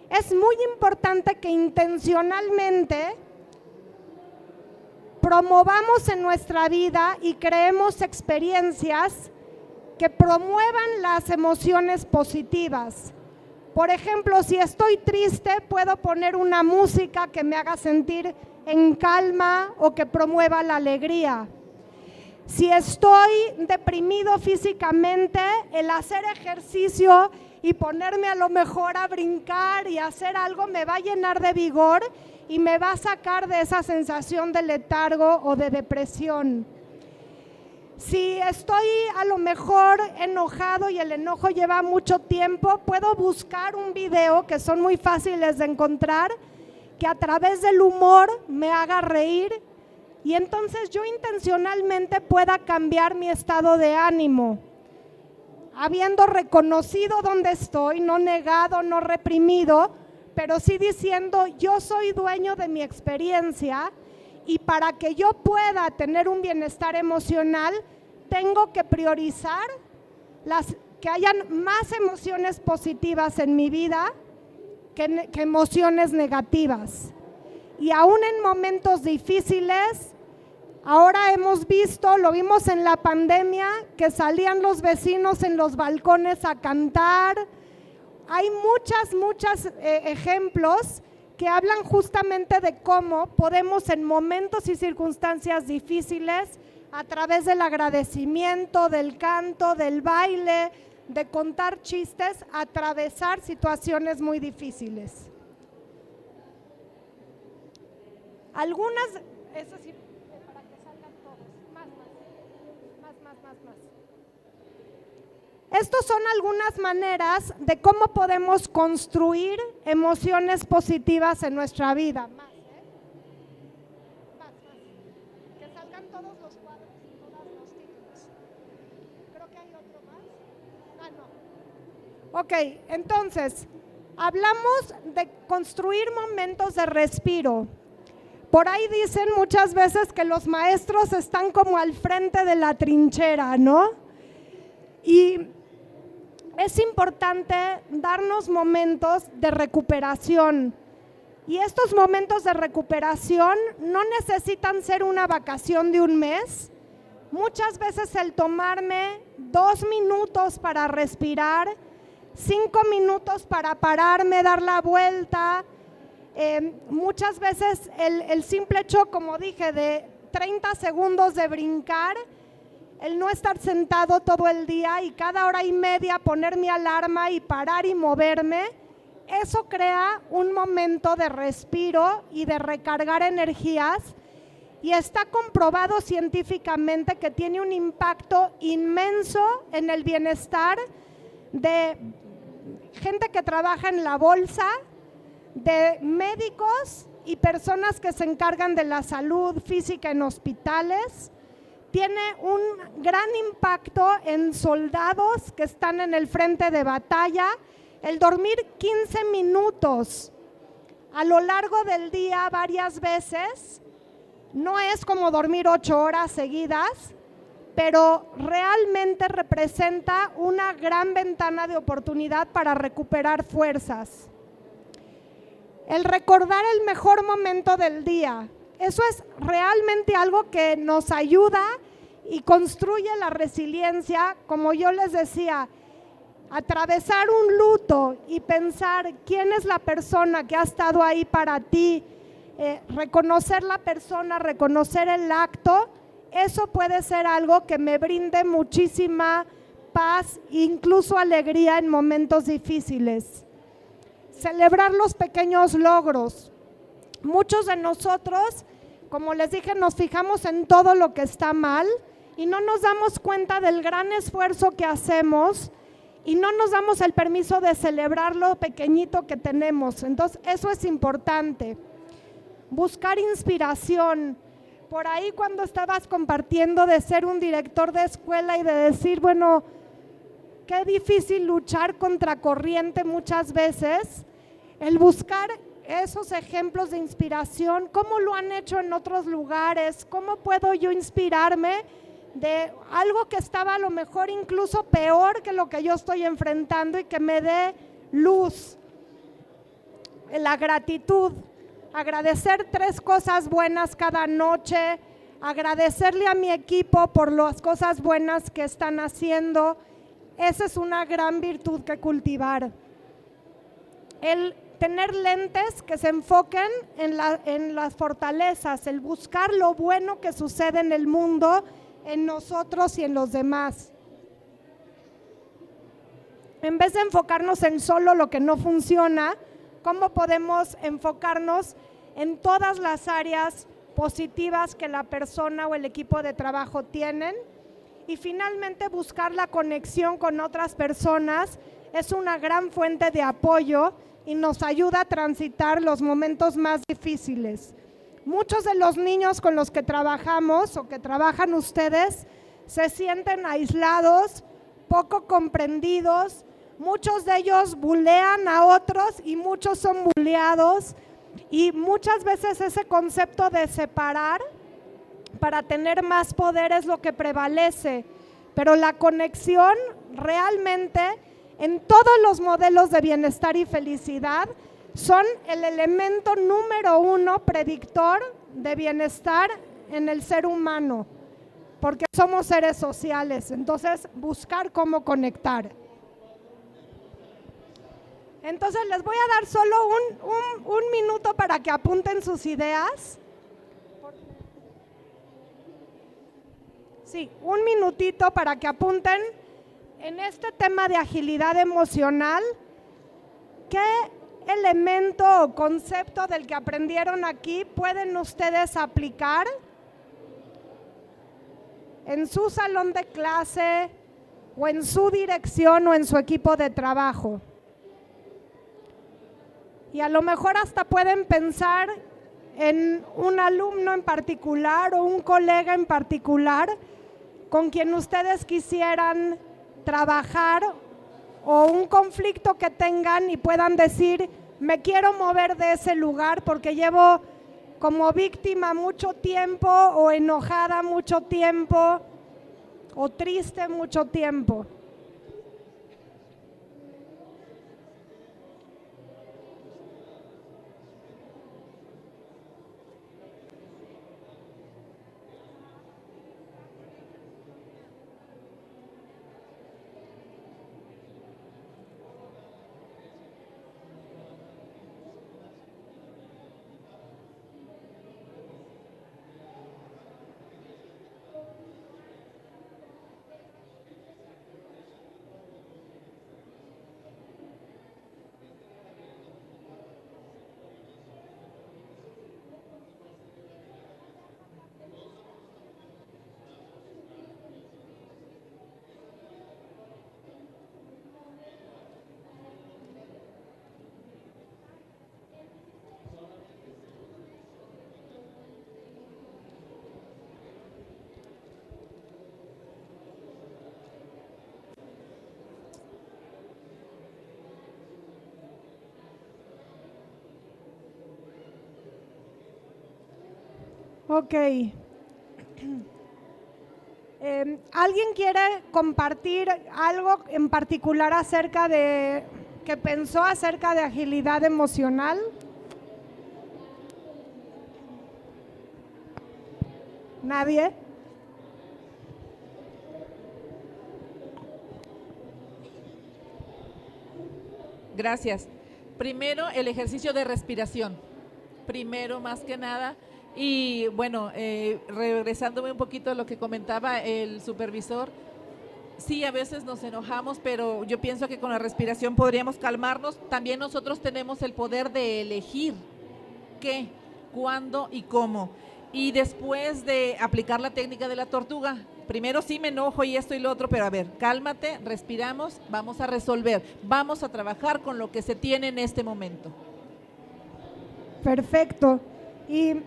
es muy importante que intencionalmente promovamos en nuestra vida y creemos experiencias que promuevan las emociones positivas. Por ejemplo, si estoy triste, puedo poner una música que me haga sentir en calma o que promueva la alegría. Si estoy deprimido físicamente, el hacer ejercicio y ponerme a lo mejor a brincar y hacer algo me va a llenar de vigor y me va a sacar de esa sensación de letargo o de depresión. Si estoy a lo mejor enojado y el enojo lleva mucho tiempo, puedo buscar un video, que son muy fáciles de encontrar, que a través del humor me haga reír y entonces yo intencionalmente pueda cambiar mi estado de ánimo, habiendo reconocido dónde estoy, no negado, no reprimido, pero sí diciendo yo soy dueño de mi experiencia. Y para que yo pueda tener un bienestar emocional, tengo que priorizar que hayan más emociones positivas en mi vida que emociones negativas. Y aún en momentos difíciles, ahora hemos visto, lo vimos en la pandemia, que salían los vecinos en los balcones a cantar. Hay muchos ejemplos que hablan justamente de cómo podemos en momentos y circunstancias difíciles, a través del agradecimiento, del canto, del baile, de contar chistes, atravesar situaciones muy difíciles. Algunas, eso sí, para que salgan todos, más. Estas son algunas maneras de cómo podemos construir emociones positivas en nuestra vida. Más. Que salgan todos los cuadros y todos los títulos. Creo que hay otro más. No. Ok, entonces, hablamos de construir momentos de respiro. Por ahí dicen muchas veces que los maestros están como al frente de la trinchera, ¿no? Y es importante darnos momentos de recuperación. Y estos momentos de recuperación no necesitan ser una vacación de un mes. Muchas veces el tomarme 2 minutos para respirar, 5 minutos para pararme, dar la vuelta. Muchas veces el simple hecho, como dije, de 30 segundos de brincar, el no estar sentado todo el día y cada hora y media poner mi alarma y parar y moverme, eso crea un momento de respiro y de recargar energías, y está comprobado científicamente que tiene un impacto inmenso en el bienestar de gente que trabaja en la bolsa, de médicos y personas que se encargan de la salud física en hospitales. Tiene un gran impacto en soldados que están en el frente de batalla. El dormir 15 minutos a lo largo del día varias veces No es como dormir 8 horas seguidas, pero realmente representa una gran ventana de oportunidad para recuperar fuerzas. El recordar el mejor momento del día, eso es realmente algo que nos ayuda y construye la resiliencia. Como yo les decía, atravesar un luto y pensar quién es la persona que ha estado ahí para ti, reconocer la persona, reconocer el acto, eso puede ser algo que me brinde muchísima paz e incluso alegría en momentos difíciles. Celebrar los pequeños logros. Muchos de nosotros, como les dije, nos fijamos en todo lo que está mal y no nos damos cuenta del gran esfuerzo que hacemos y no nos damos el permiso de celebrar lo pequeñito que tenemos. Entonces, eso es importante. Buscar inspiración. Por ahí cuando estabas compartiendo de ser un director de escuela y de decir, bueno, qué difícil luchar contra corriente muchas veces, el buscar esos ejemplos de inspiración, cómo lo han hecho en otros lugares, cómo puedo yo inspirarme de algo que estaba a lo mejor incluso peor que lo que yo estoy enfrentando y que me dé luz. La gratitud, agradecer 3 cosas buenas cada noche, agradecerle a mi equipo por las cosas buenas que están haciendo, esa es una gran virtud que cultivar. El tener lentes que se enfoquen en las fortalezas, el buscar lo bueno que sucede en el mundo, en nosotros y en los demás. En vez de enfocarnos en solo lo que no funciona, ¿cómo podemos enfocarnos en todas las áreas positivas que la persona o el equipo de trabajo tienen? Y finalmente buscar la conexión con otras personas es una gran fuente de apoyo y nos ayuda a transitar los momentos más difíciles. Muchos de los niños con los que trabajamos o que trabajan ustedes se sienten aislados, poco comprendidos, muchos de ellos bulean a otros y muchos son buleados y muchas veces ese concepto de separar para tener más poder es lo que prevalece, pero la conexión realmente en todos los modelos de bienestar y felicidad son el elemento número 1 predictor de bienestar en el ser humano, porque somos seres sociales, entonces buscar cómo conectar. Entonces les voy a dar solo un minuto para que apunten sus ideas. Sí, un minutito para que apunten en este tema de agilidad emocional. ¿Qué elemento o concepto del que aprendieron aquí pueden ustedes aplicar en su salón de clase o en su dirección o en su equipo de trabajo? Y a lo mejor hasta pueden pensar en un alumno en particular o un colega en particular con quien ustedes quisieran trabajar o un conflicto que tengan y puedan decir, me quiero mover de ese lugar porque llevo como víctima mucho tiempo o enojada mucho tiempo o triste mucho tiempo. Ok. ¿Alguien quiere compartir algo en particular acerca de que pensó acerca de agilidad emocional? ¿Nadie? Gracias. Primero, el ejercicio de respiración. Primero, más que nada. Y bueno, regresándome un poquito a lo que comentaba el supervisor, sí, a veces nos enojamos, pero yo pienso que con la respiración podríamos calmarnos. También nosotros tenemos el poder de elegir qué, cuándo y cómo. Y después de aplicar la técnica de la tortuga, primero sí me enojo y esto y lo otro, pero a ver, cálmate, respiramos, vamos a resolver, vamos a trabajar con lo que se tiene en este momento. Perfecto. Y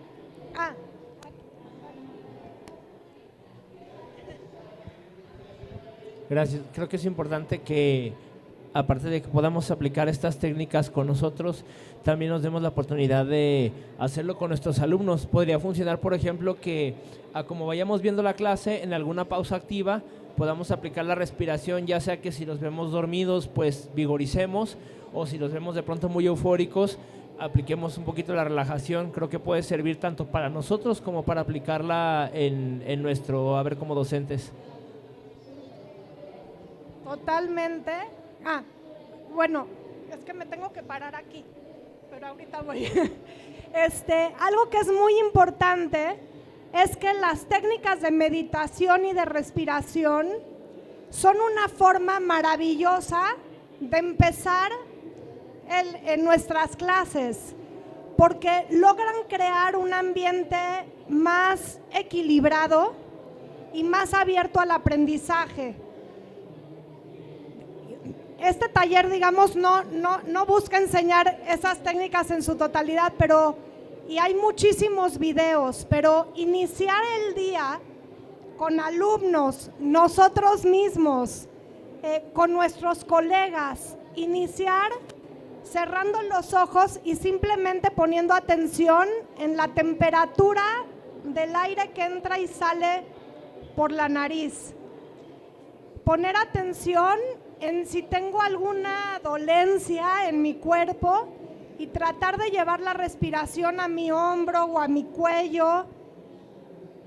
gracias. Creo que es importante que, aparte de que podamos aplicar estas técnicas con nosotros, también nos demos la oportunidad de hacerlo con nuestros alumnos. Podría funcionar, por ejemplo, que como vayamos viendo la clase, en alguna pausa activa, podamos aplicar la respiración, ya sea que si los vemos dormidos, pues vigoricemos, o si los vemos de pronto muy eufóricos, apliquemos un poquito la relajación. Creo que puede servir tanto para nosotros como para aplicarla en nuestro haber como docentes. totalmente. Bueno, es que me tengo que parar aquí, pero ahorita voy. Algo que es muy importante es que las técnicas de meditación y de respiración son una forma maravillosa de empezar en nuestras clases, porque logran crear un ambiente más equilibrado y más abierto al aprendizaje. Este taller, digamos, no busca enseñar esas técnicas en su totalidad, y hay muchísimos videos, pero iniciar el día con alumnos, nosotros mismos, con nuestros colegas, iniciar cerrando los ojos y simplemente poniendo atención en la temperatura del aire que entra y sale por la nariz. Poner atención en si tengo alguna dolencia en mi cuerpo y tratar de llevar la respiración a mi hombro o a mi cuello,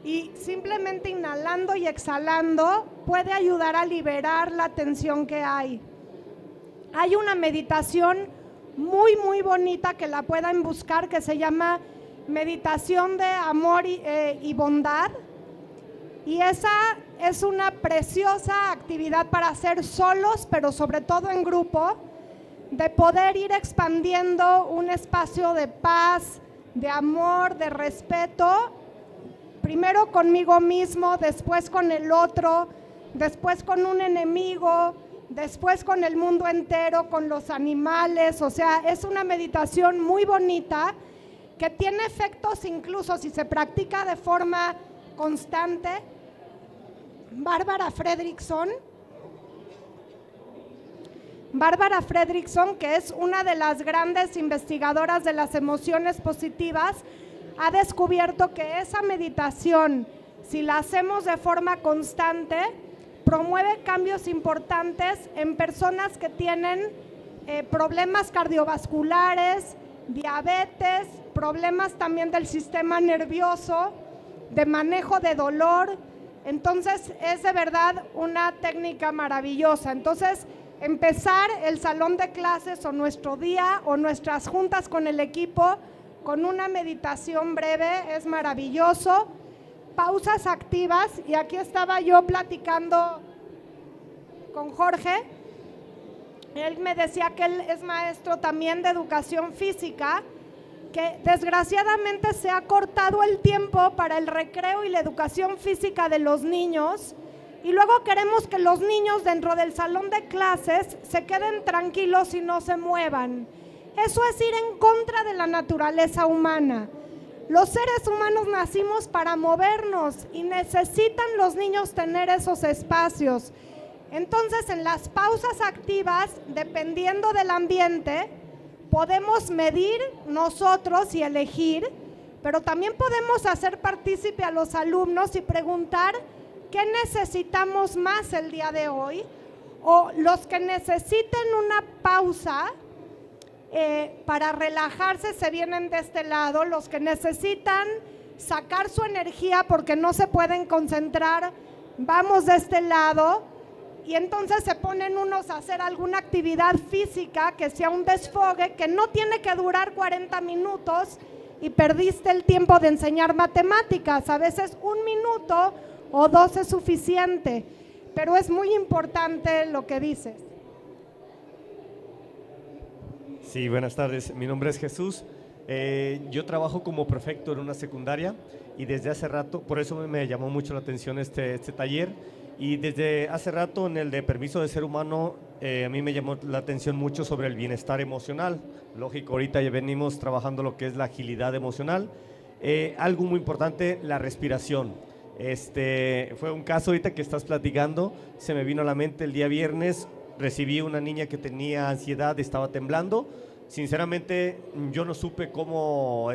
y simplemente inhalando y exhalando puede ayudar a liberar la tensión que hay. Hay una meditación muy bonita que la puedan buscar, que se llama meditación de amor y bondad, y esa es una preciosa actividad para hacer solos, pero sobre todo en grupo, de poder ir expandiendo un espacio de paz, de amor, de respeto, primero conmigo mismo, después con el otro, después con un enemigo, después con el mundo entero, con los animales. O sea, es una meditación muy bonita que tiene efectos incluso si se practica de forma constante. Bárbara Fredrickson, que es una de las grandes investigadoras de las emociones positivas, ha descubierto que esa meditación, si la hacemos de forma constante, promueve cambios importantes en personas que tienen problemas cardiovasculares, diabetes, problemas también del sistema nervioso, de manejo de dolor. Entonces, es de verdad una técnica maravillosa. Entonces, empezar el salón de clases o nuestro día o nuestras juntas con el equipo con una meditación breve es maravilloso. Pausas activas, y aquí estaba yo platicando con Jorge. Él me decía que él es maestro también de educación física, que desgraciadamente se ha cortado el tiempo para el recreo y la educación física de los niños, y luego queremos que los niños dentro del salón de clases se queden tranquilos y no se muevan. Eso es ir en contra de la naturaleza humana. Los seres humanos nacimos para movernos y necesitan los niños tener esos espacios. Entonces, en las pausas activas, dependiendo del ambiente, podemos medir nosotros y elegir pero también podemos hacer partícipe a los alumnos y preguntar qué necesitamos más el día de hoy, o los que necesiten una pausa para relajarse se vienen de este lado, los que necesitan sacar su energía porque no se pueden concentrar, vamos de este lado, y entonces se ponen unos a hacer alguna actividad física que sea un desfogue, que no tiene que durar 40 minutos y perdiste el tiempo de enseñar matemáticas. A veces 1 minuto o 2 es suficiente, pero es muy importante lo que dices. Sí, buenas tardes. Mi nombre es Jesús. Yo trabajo como prefecto en una secundaria y desde hace rato, por eso me llamó mucho la atención este taller, y desde hace rato en el de permiso de ser humano a mí me llamó la atención mucho sobre el bienestar emocional. Lógico, ahorita ya venimos trabajando lo que es la agilidad emocional. Algo muy importante, la respiración. Fue un caso ahorita que estás platicando, se me vino a la mente el día viernes, recibí una niña que tenía ansiedad, estaba temblando. Sinceramente, yo no supe cómo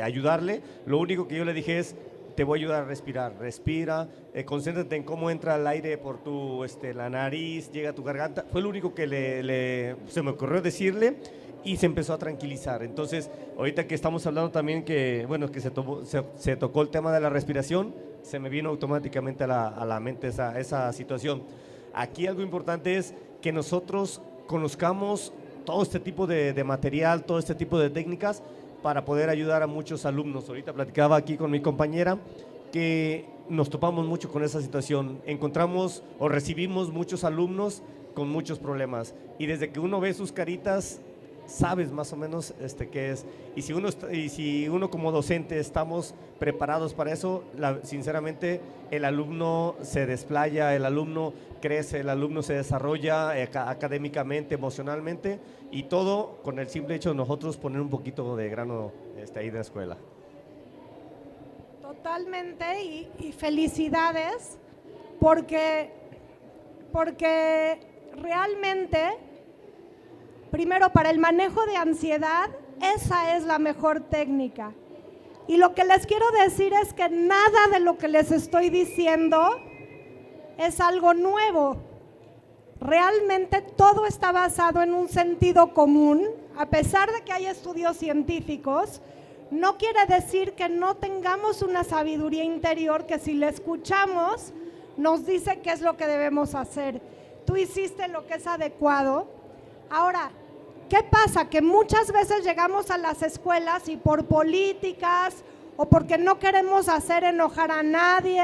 ayudarle. Lo único que yo le dije es, te voy a ayudar a respirar. Respira, concéntrate en cómo entra el aire por tu la nariz, llega a tu garganta. Fue lo único que se me ocurrió decirle y se empezó a tranquilizar. Entonces, ahorita que estamos hablando también que se tocó el tema de la respiración, se me vino automáticamente a la mente esa situación. Aquí algo importante es que nosotros conozcamos todo este tipo de material, todo este tipo de técnicas para poder ayudar a muchos alumnos. Ahorita platicaba aquí con mi compañera que nos topamos mucho con esa situación. Encontramos o recibimos muchos alumnos con muchos problemas y desde que uno ve sus caritas sabes más o menos qué es. Y si uno como docente estamos preparados para eso, sinceramente el alumno se desplaya, el alumno crece, el alumno se desarrolla académicamente, emocionalmente, y todo con el simple hecho de nosotros poner un poquito de grano ahí de la escuela. Totalmente, y felicidades porque realmente, primero, para el manejo de ansiedad, esa es la mejor técnica. Y lo que les quiero decir es que nada de lo que les estoy diciendo es algo nuevo. Realmente todo está basado en un sentido común. A pesar de que hay estudios científicos, no quiere decir que no tengamos una sabiduría interior que si la escuchamos nos dice qué es lo que debemos hacer. Tú hiciste lo que es adecuado. Ahora, ¿qué pasa? Que muchas veces llegamos a las escuelas y por políticas o porque no queremos hacer enojar a nadie,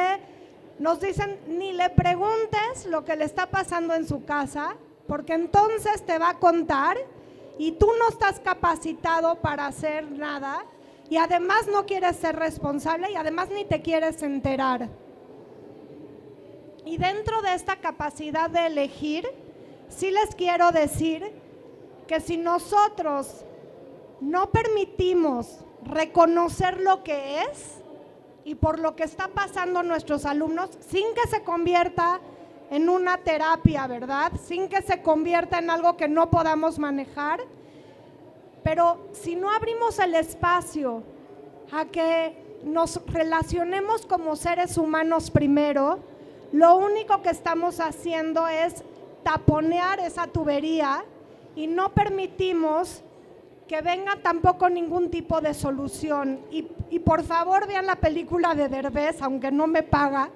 nos dicen ni le preguntes lo que le está pasando en su casa, porque entonces te va a contar y tú no estás capacitado para hacer nada y además no quieres ser responsable y además ni te quieres enterar. Y dentro de esta capacidad de elegir, sí les quiero decir que si nosotros no permitimos reconocer lo que es y por lo que está pasando nuestros alumnos, sin que se convierta en una terapia, ¿verdad? Sin que se convierta en algo que no podamos manejar, pero si no abrimos el espacio a que nos relacionemos como seres humanos primero, lo único que estamos haciendo es taponear esa tubería y no permitimos que venga tampoco ningún tipo de solución. Y por favor vean la película de Derbez, aunque no me paga,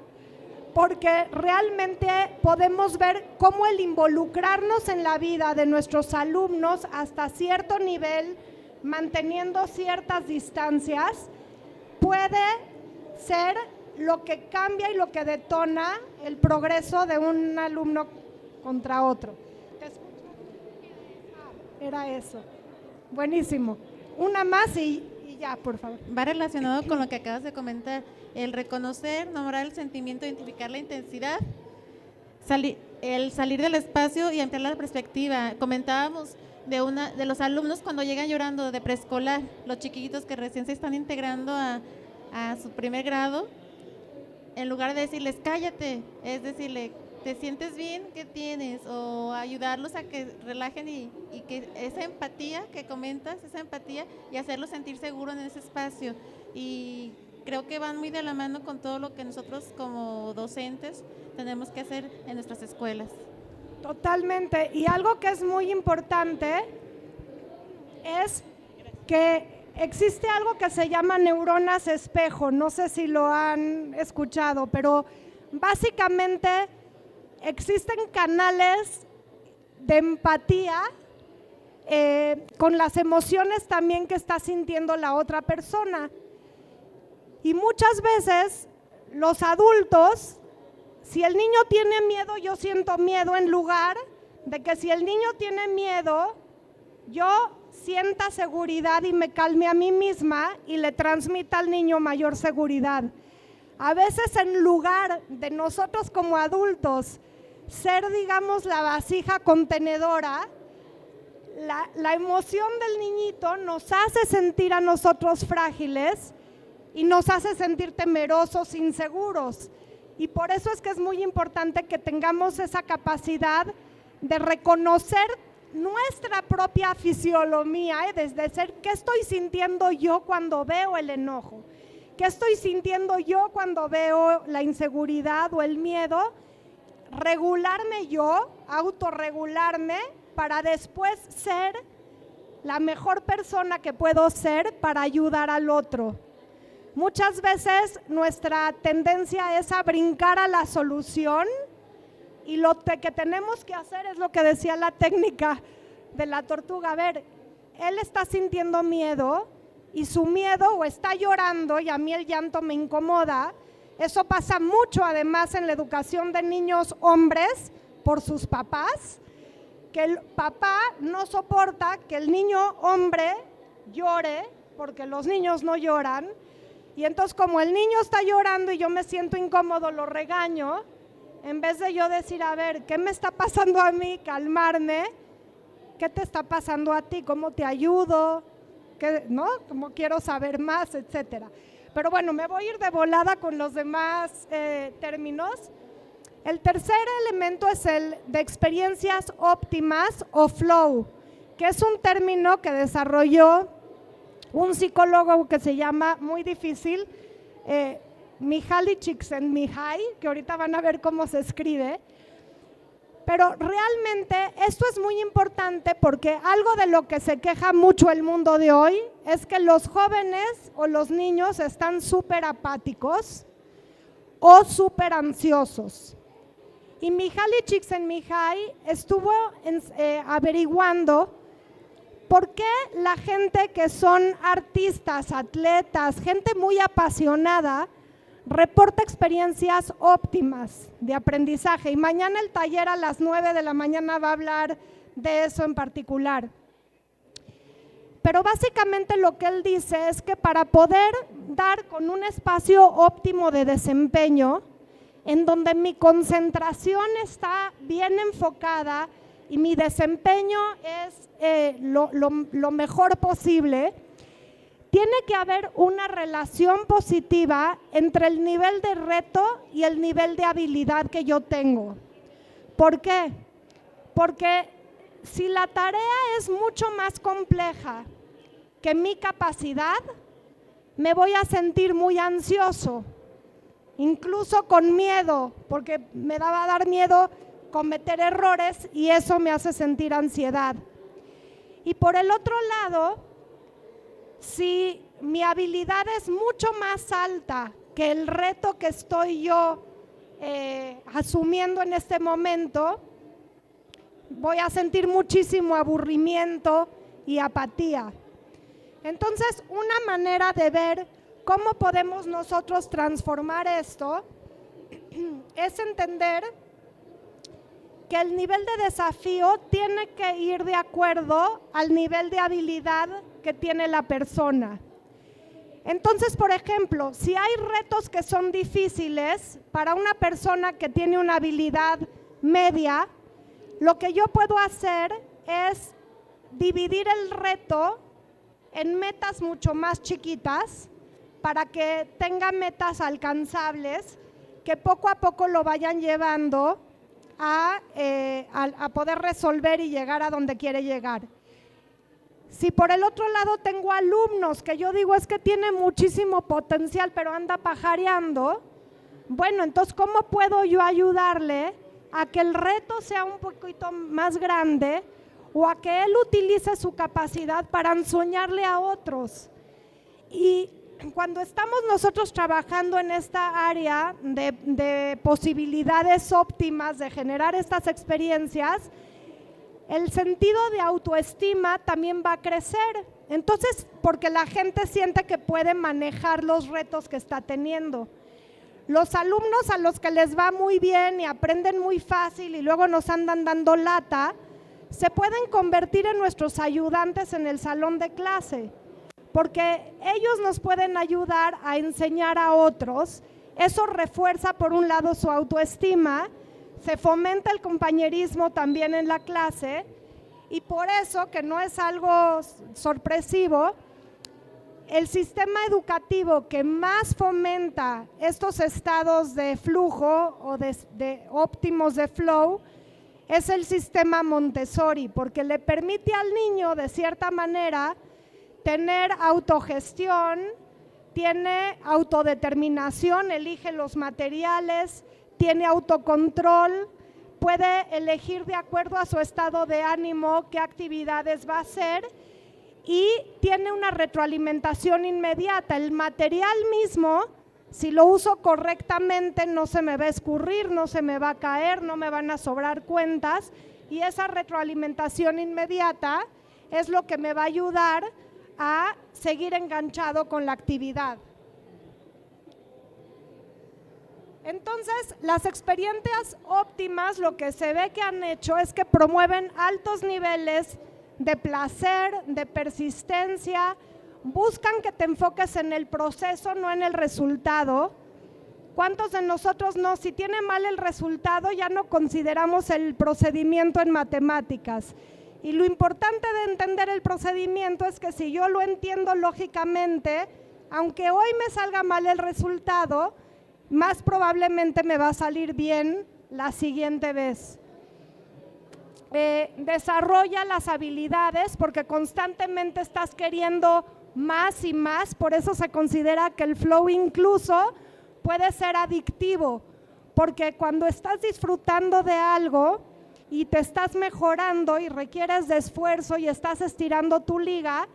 porque realmente podemos ver cómo el involucrarnos en la vida de nuestros alumnos hasta cierto nivel, manteniendo ciertas distancias, puede ser lo que cambia y lo que detona el progreso de un alumno contra otro. Era eso. Buenísimo. Una más y ya, por favor. Va relacionado con lo que acabas de comentar, el reconocer, nombrar el sentimiento, identificar la intensidad, el salir del espacio y ampliar la perspectiva. Comentábamos de los alumnos cuando llegan llorando de preescolar, los chiquitos que recién se están integrando a su primer grado, en lugar de decirles cállate, es decirle ¿te sientes bien? ¿Qué tienes? O ayudarlos a que relajen y que esa empatía que comentas, esa empatía y hacerlos sentir seguros en ese espacio. Y creo que van muy de la mano con todo lo que nosotros como docentes tenemos que hacer en nuestras escuelas. Totalmente. Y algo que es muy importante es que existe algo que se llama neuronas espejo. No sé si lo han escuchado, pero básicamente existen canales de empatía con las emociones también que está sintiendo la otra persona. Y muchas veces los adultos, si el niño tiene miedo, yo siento miedo, en lugar de que si el niño tiene miedo, yo sienta seguridad y me calme a mí misma y le transmita al niño mayor seguridad. A veces, en lugar de nosotros como adultos ser, digamos, la vasija contenedora, la emoción del niñito nos hace sentir a nosotros frágiles y nos hace sentir temerosos, inseguros. Y por eso es que es muy importante que tengamos esa capacidad de reconocer nuestra propia fisiología, desde ser qué estoy sintiendo yo cuando veo el enojo, qué estoy sintiendo yo cuando veo la inseguridad o el miedo, regularme yo, autorregularme para después ser la mejor persona que puedo ser para ayudar al otro. Muchas veces nuestra tendencia es a brincar a la solución y lo que tenemos que hacer es lo que decía la técnica de la tortuga. A ver, él está sintiendo miedo y su miedo o está llorando y a mí el llanto me incomoda. Eso pasa mucho además en la educación de niños hombres por sus papás, que el papá no soporta que el niño hombre llore porque los niños no lloran. Y entonces, como el niño está llorando y yo me siento incómodo, lo regaño, en vez de yo decir, a ver, ¿qué me está pasando a mí? Calmarme, ¿qué te está pasando a ti? ¿Cómo te ayudo? ¿Qué, no? ¿Cómo quiero saber más? Etcétera. Pero bueno, me voy a ir de volada con los demás términos. El tercer elemento es el de experiencias óptimas o flow, que es un término que desarrolló un psicólogo que se llama, muy difícil, Mihaly Csikszentmihalyi, que ahorita van a ver cómo se escribe, pero realmente esto es muy importante porque algo de lo que se queja mucho el mundo de hoy es que los jóvenes o los niños están súper apáticos o súper ansiosos. Y Mihaly Csikszentmihalyi estuvo averiguando ¿por qué la gente que son artistas, atletas, gente muy apasionada, reporta experiencias óptimas de aprendizaje? Y mañana el taller a las 9 de la mañana va a hablar de eso en particular. Pero básicamente lo que él dice es que para poder dar con un espacio óptimo de desempeño, en donde mi concentración está bien enfocada y mi desempeño es lo mejor posible, tiene que haber una relación positiva entre el nivel de reto y el nivel de habilidad que yo tengo. ¿Por qué? Porque si la tarea es mucho más compleja que mi capacidad, me voy a sentir muy ansioso, incluso con miedo, porque me va a dar miedo cometer errores y eso me hace sentir ansiedad. Y por el otro lado, si mi habilidad es mucho más alta que el reto que estoy yo asumiendo en este momento, voy a sentir muchísimo aburrimiento y apatía. Entonces, una manera de ver cómo podemos nosotros transformar esto es entender que el nivel de desafío tiene que ir de acuerdo al nivel de habilidad que tiene la persona. Entonces, por ejemplo, si hay retos que son difíciles para una persona que tiene una habilidad media, lo que yo puedo hacer es dividir el reto en metas mucho más chiquitas para que tenga metas alcanzables que poco a poco lo vayan llevando a poder resolver y llegar a donde quiere llegar. Si por el otro lado tengo alumnos que yo digo es que tiene muchísimo potencial pero anda pajareando, bueno, entonces ¿cómo puedo yo ayudarle a que el reto sea un poquito más grande o a que él utilice su capacidad para enseñarle a otros? Y cuando estamos nosotros trabajando en esta área de posibilidades óptimas de generar estas experiencias, el sentido de autoestima también va a crecer. Entonces, porque la gente siente que puede manejar los retos que está teniendo. Los alumnos a los que les va muy bien y aprenden muy fácil y luego nos andan dando lata, se pueden convertir en nuestros ayudantes en el salón de clase, porque ellos nos pueden ayudar a enseñar a otros. Eso refuerza por un lado su autoestima, se fomenta el compañerismo también en la clase y por eso, que no es algo sorpresivo, el sistema educativo que más fomenta estos estados de flujo o de óptimos de flow es el sistema Montessori, porque le permite al niño de cierta manera tener autogestión, tiene autodeterminación, elige los materiales, tiene autocontrol, puede elegir de acuerdo a su estado de ánimo qué actividades va a hacer y tiene una retroalimentación inmediata. El material mismo, si lo uso correctamente, no se me va a escurrir, no se me va a caer, no me van a sobrar cuentas y esa retroalimentación inmediata es lo que me va a ayudar a seguir enganchado con la actividad. Entonces, las experiencias óptimas lo que se ve que han hecho es que promueven altos niveles de placer, de persistencia, buscan que te enfoques en el proceso, no en el resultado. ¿Cuántos de nosotros no? Si tiene mal el resultado, ya no consideramos el procedimiento en matemáticas. Y lo importante de entender el procedimiento es que si yo lo entiendo lógicamente, aunque hoy me salga mal el resultado, más probablemente me va a salir bien la siguiente vez. Desarrolla las habilidades porque constantemente estás queriendo más y más, por eso se considera que el flow incluso puede ser adictivo, porque cuando estás disfrutando de algo y te estás mejorando y requieres de esfuerzo y estás estirando tu liga,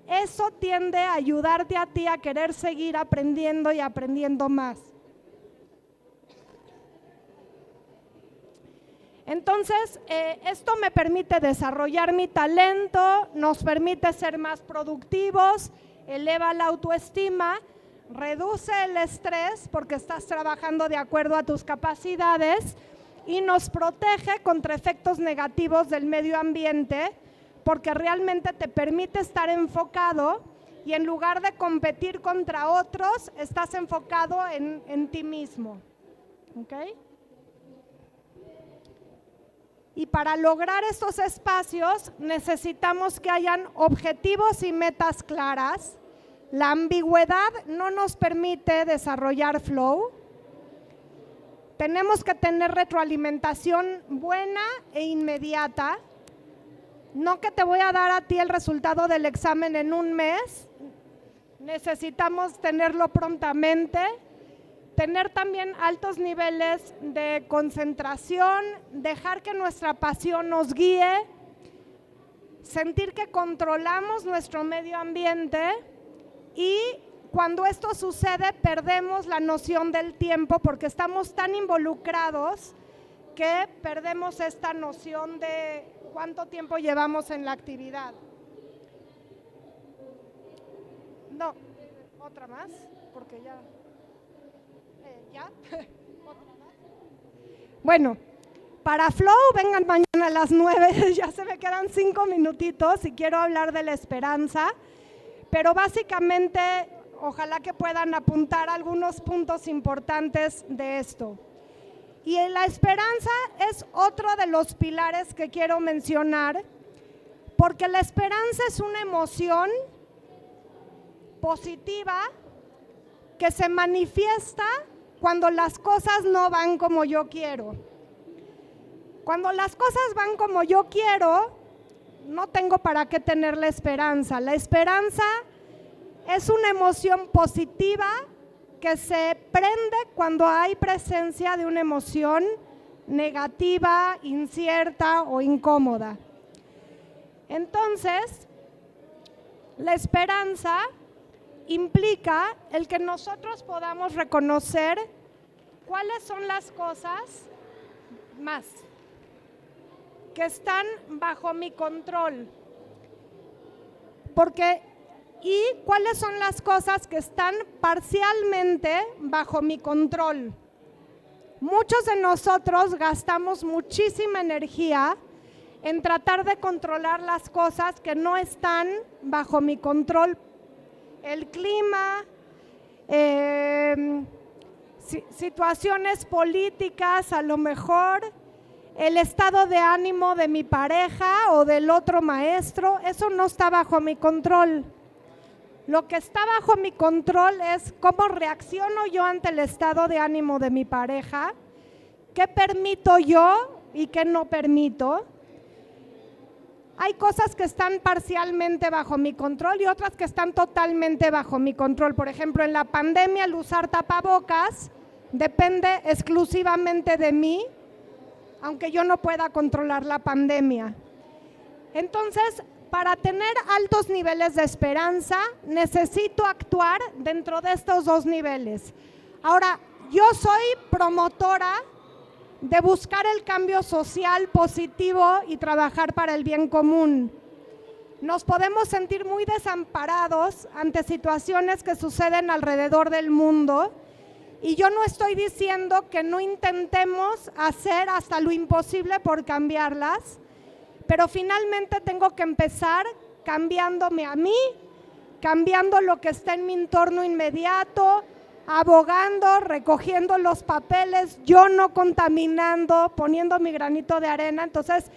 eso tiende a ayudarte a ti a querer seguir aprendiendo y aprendiendo más. Entonces, esto me permite desarrollar mi talento, nos permite ser más productivos, eleva la autoestima, reduce el estrés porque estás trabajando de acuerdo a tus capacidades y nos protege contra efectos negativos del medio ambiente porque realmente te permite estar enfocado y en lugar de competir contra otros, estás enfocado en ti mismo. ¿Okay? Y para lograr estos espacios necesitamos que hayan objetivos y metas claras. La ambigüedad no nos permite desarrollar flow. Tenemos que tener retroalimentación buena e inmediata. No que te voy a dar a ti el resultado del examen en un mes. Necesitamos tenerlo prontamente. Tener también altos niveles de concentración, dejar que nuestra pasión nos guíe, sentir que controlamos nuestro medio ambiente y cuando esto sucede perdemos la noción del tiempo porque estamos tan involucrados que perdemos esta noción de cuánto tiempo llevamos en la actividad. No, otra más, porque ya... ¿Ya? Bueno, para Flow vengan mañana a las 9, ya se me quedan 5 minutitos y quiero hablar de la esperanza, pero básicamente ojalá que puedan apuntar algunos puntos importantes de esto. Y la esperanza es otro de los pilares que quiero mencionar, porque la esperanza es una emoción positiva que se manifiesta cuando las cosas no van como yo quiero. Cuando las cosas van como yo quiero, no tengo para qué tener la esperanza. La esperanza es una emoción positiva que se prende cuando hay presencia de una emoción negativa, incierta o incómoda. Entonces, la esperanza implica el que nosotros podamos reconocer cuáles son las cosas más que están bajo mi control. Y cuáles son las cosas que están parcialmente bajo mi control. Muchos de nosotros gastamos muchísima energía en tratar de controlar las cosas que no están bajo mi control. El clima, situaciones políticas, a lo mejor el estado de ánimo de mi pareja o del otro maestro, eso no está bajo mi control. Lo que está bajo mi control es cómo reacciono yo ante el estado de ánimo de mi pareja, qué permito yo y qué no permito. Hay cosas que están parcialmente bajo mi control y otras que están totalmente bajo mi control. Por ejemplo, en la pandemia el usar tapabocas depende exclusivamente de mí, aunque yo no pueda controlar la pandemia. Entonces, para tener altos niveles de esperanza, necesito actuar dentro de estos dos niveles. Ahora, yo soy promotora de buscar el cambio social positivo y trabajar para el bien común. Nos podemos sentir muy desamparados ante situaciones que suceden alrededor del mundo y yo no estoy diciendo que no intentemos hacer hasta lo imposible por cambiarlas, pero finalmente tengo que empezar cambiándome a mí, cambiando lo que está en mi entorno inmediato, abogando, recogiendo los papeles, yo no contaminando, poniendo mi granito de arena. Entonces,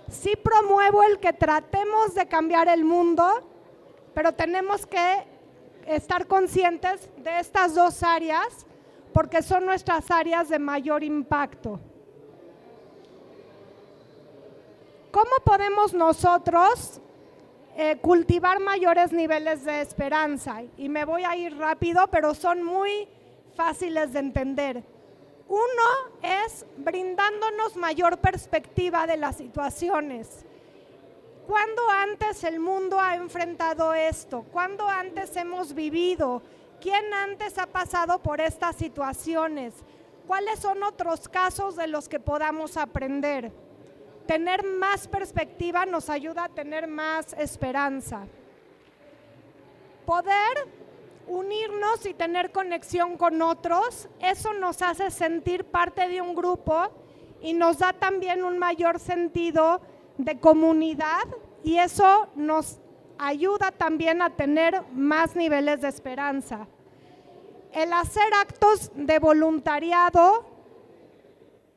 sí promuevo el que tratemos de cambiar el mundo, pero tenemos que estar conscientes de estas dos áreas porque son nuestras áreas de mayor impacto. ¿Cómo podemos nosotros cultivar mayores niveles de esperanza? Y me voy a ir rápido, pero son muy fáciles de entender. Uno es brindándonos mayor perspectiva de las situaciones. ¿Cuándo antes el mundo ha enfrentado esto? ¿Cuándo antes hemos vivido? ¿Quién antes ha pasado por estas situaciones? ¿Cuáles son otros casos de los que podamos aprender? Tener más perspectiva nos ayuda a tener más esperanza. Poder unirnos y tener conexión con otros, eso nos hace sentir parte de un grupo y nos da también un mayor sentido de comunidad y eso nos ayuda también a tener más niveles de esperanza. El hacer actos de voluntariado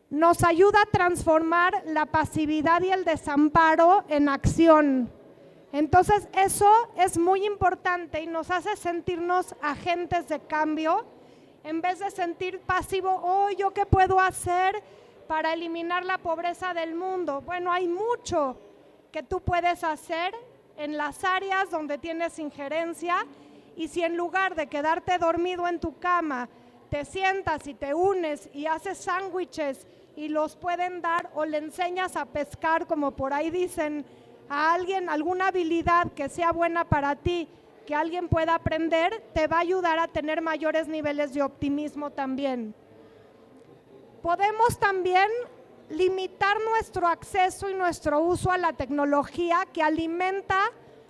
nos ayuda a transformar la pasividad y el desamparo en acción. Entonces, eso es muy importante y nos hace sentirnos agentes de cambio en vez de sentir pasivo, oh, ¿yo qué puedo hacer para eliminar la pobreza del mundo? Bueno, hay mucho que tú puedes hacer en las áreas donde tienes injerencia y si en lugar de quedarte dormido en tu cama, te sientas y te unes y haces sándwiches y los pueden dar o le enseñas a pescar, como por ahí dicen, a alguien alguna habilidad que sea buena para ti, que alguien pueda aprender, te va a ayudar a tener mayores niveles de optimismo también. Podemos también limitar nuestro acceso y nuestro uso a la tecnología que alimenta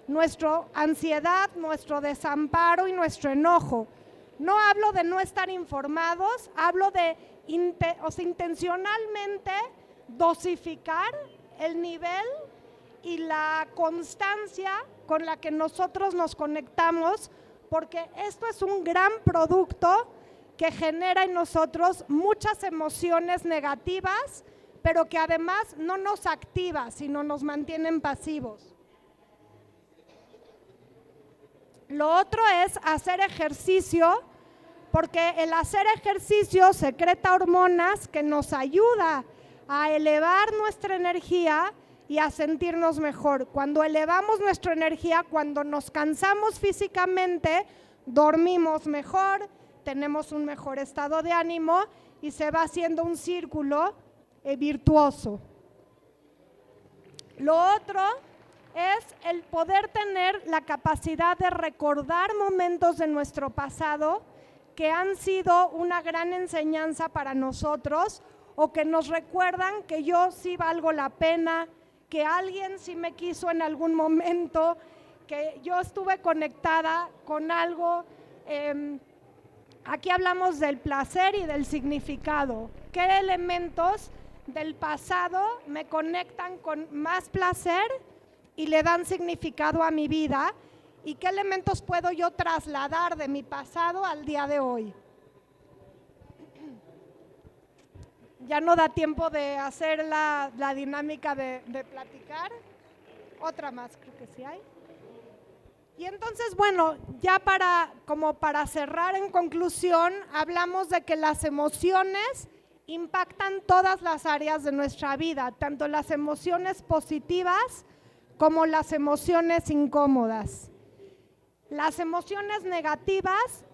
nuestra ansiedad, nuestro desamparo y nuestro enojo. No hablo de no estar informados, hablo de intencionalmente dosificar el nivel y la constancia con la que nosotros nos conectamos, porque esto es un gran producto que genera en nosotros muchas emociones negativas, pero que además no nos activa, sino nos mantienen pasivos. Lo otro es hacer ejercicio, porque el hacer ejercicio secreta hormonas que nos ayuda a elevar nuestra energía y a sentirnos mejor. Cuando elevamos nuestra energía, cuando nos cansamos físicamente, dormimos mejor, tenemos un mejor estado de ánimo y se va haciendo un círculo virtuoso. Lo otro es el poder tener la capacidad de recordar momentos de nuestro pasado que han sido una gran enseñanza para nosotros o que nos recuerdan que yo sí valgo la pena, que alguien sí me quiso en algún momento, que yo estuve conectada con algo. Aquí hablamos del placer y del significado. ¿Qué elementos del pasado me conectan con más placer y le dan significado a mi vida? ¿Y qué elementos puedo yo trasladar de mi pasado al día de hoy? Ya no da tiempo de hacer la dinámica de platicar. Otra más, creo que sí hay. Y entonces, bueno, ya como para cerrar en conclusión, hablamos de que las emociones impactan todas las áreas de nuestra vida, tanto las emociones positivas como las emociones incómodas. Las emociones negativas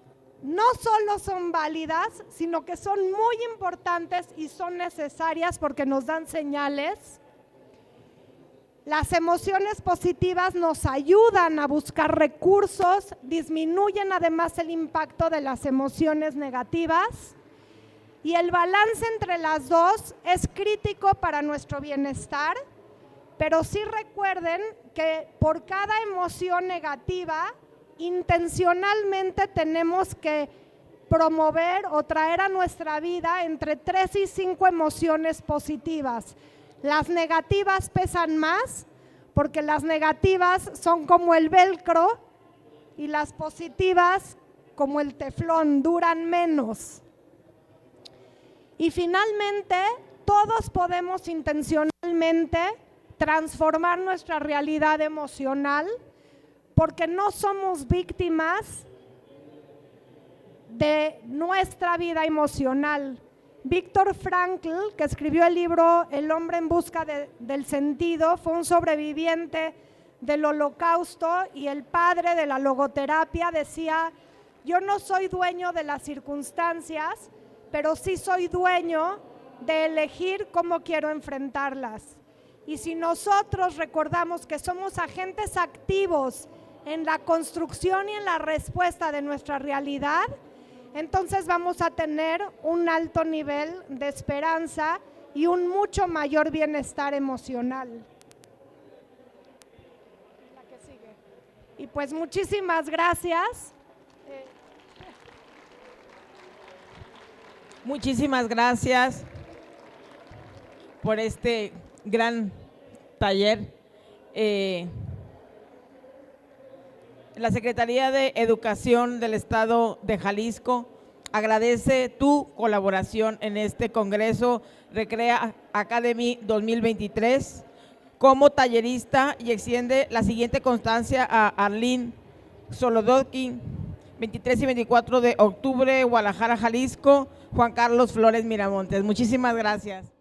no solo son válidas, sino que son muy importantes y son necesarias porque nos dan señales. Las emociones positivas nos ayudan a buscar recursos, disminuyen además el impacto de las emociones negativas y el balance entre las dos es crítico para nuestro bienestar, pero sí recuerden que por cada emoción negativa intencionalmente tenemos que promover o traer a nuestra vida entre 3 y 5 emociones positivas. Las negativas pesan más porque las negativas son como el velcro y las positivas como el teflón, duran menos. Y finalmente, todos podemos intencionalmente transformar nuestra realidad emocional porque no somos víctimas de nuestra vida emocional. Viktor Frankl, que escribió el libro El hombre en busca del sentido, fue un sobreviviente del Holocausto y el padre de la logoterapia. Decía: yo no soy dueño de las circunstancias, pero sí soy dueño de elegir cómo quiero enfrentarlas. Y si nosotros recordamos que somos agentes activos en la construcción y en la respuesta de nuestra realidad, entonces vamos a tener un alto nivel de esperanza y un mucho mayor bienestar emocional. La que sigue. Y pues muchísimas gracias. Muchísimas gracias por este gran taller. La Secretaría de Educación del Estado de Jalisco agradece tu colaboración en este Congreso Recrea Academy 2023 como tallerista y extiende la siguiente constancia a Arlene Solodowski, 23 y 24 de octubre, Guadalajara, Jalisco, Juan Carlos Flores Miramontes. Muchísimas gracias.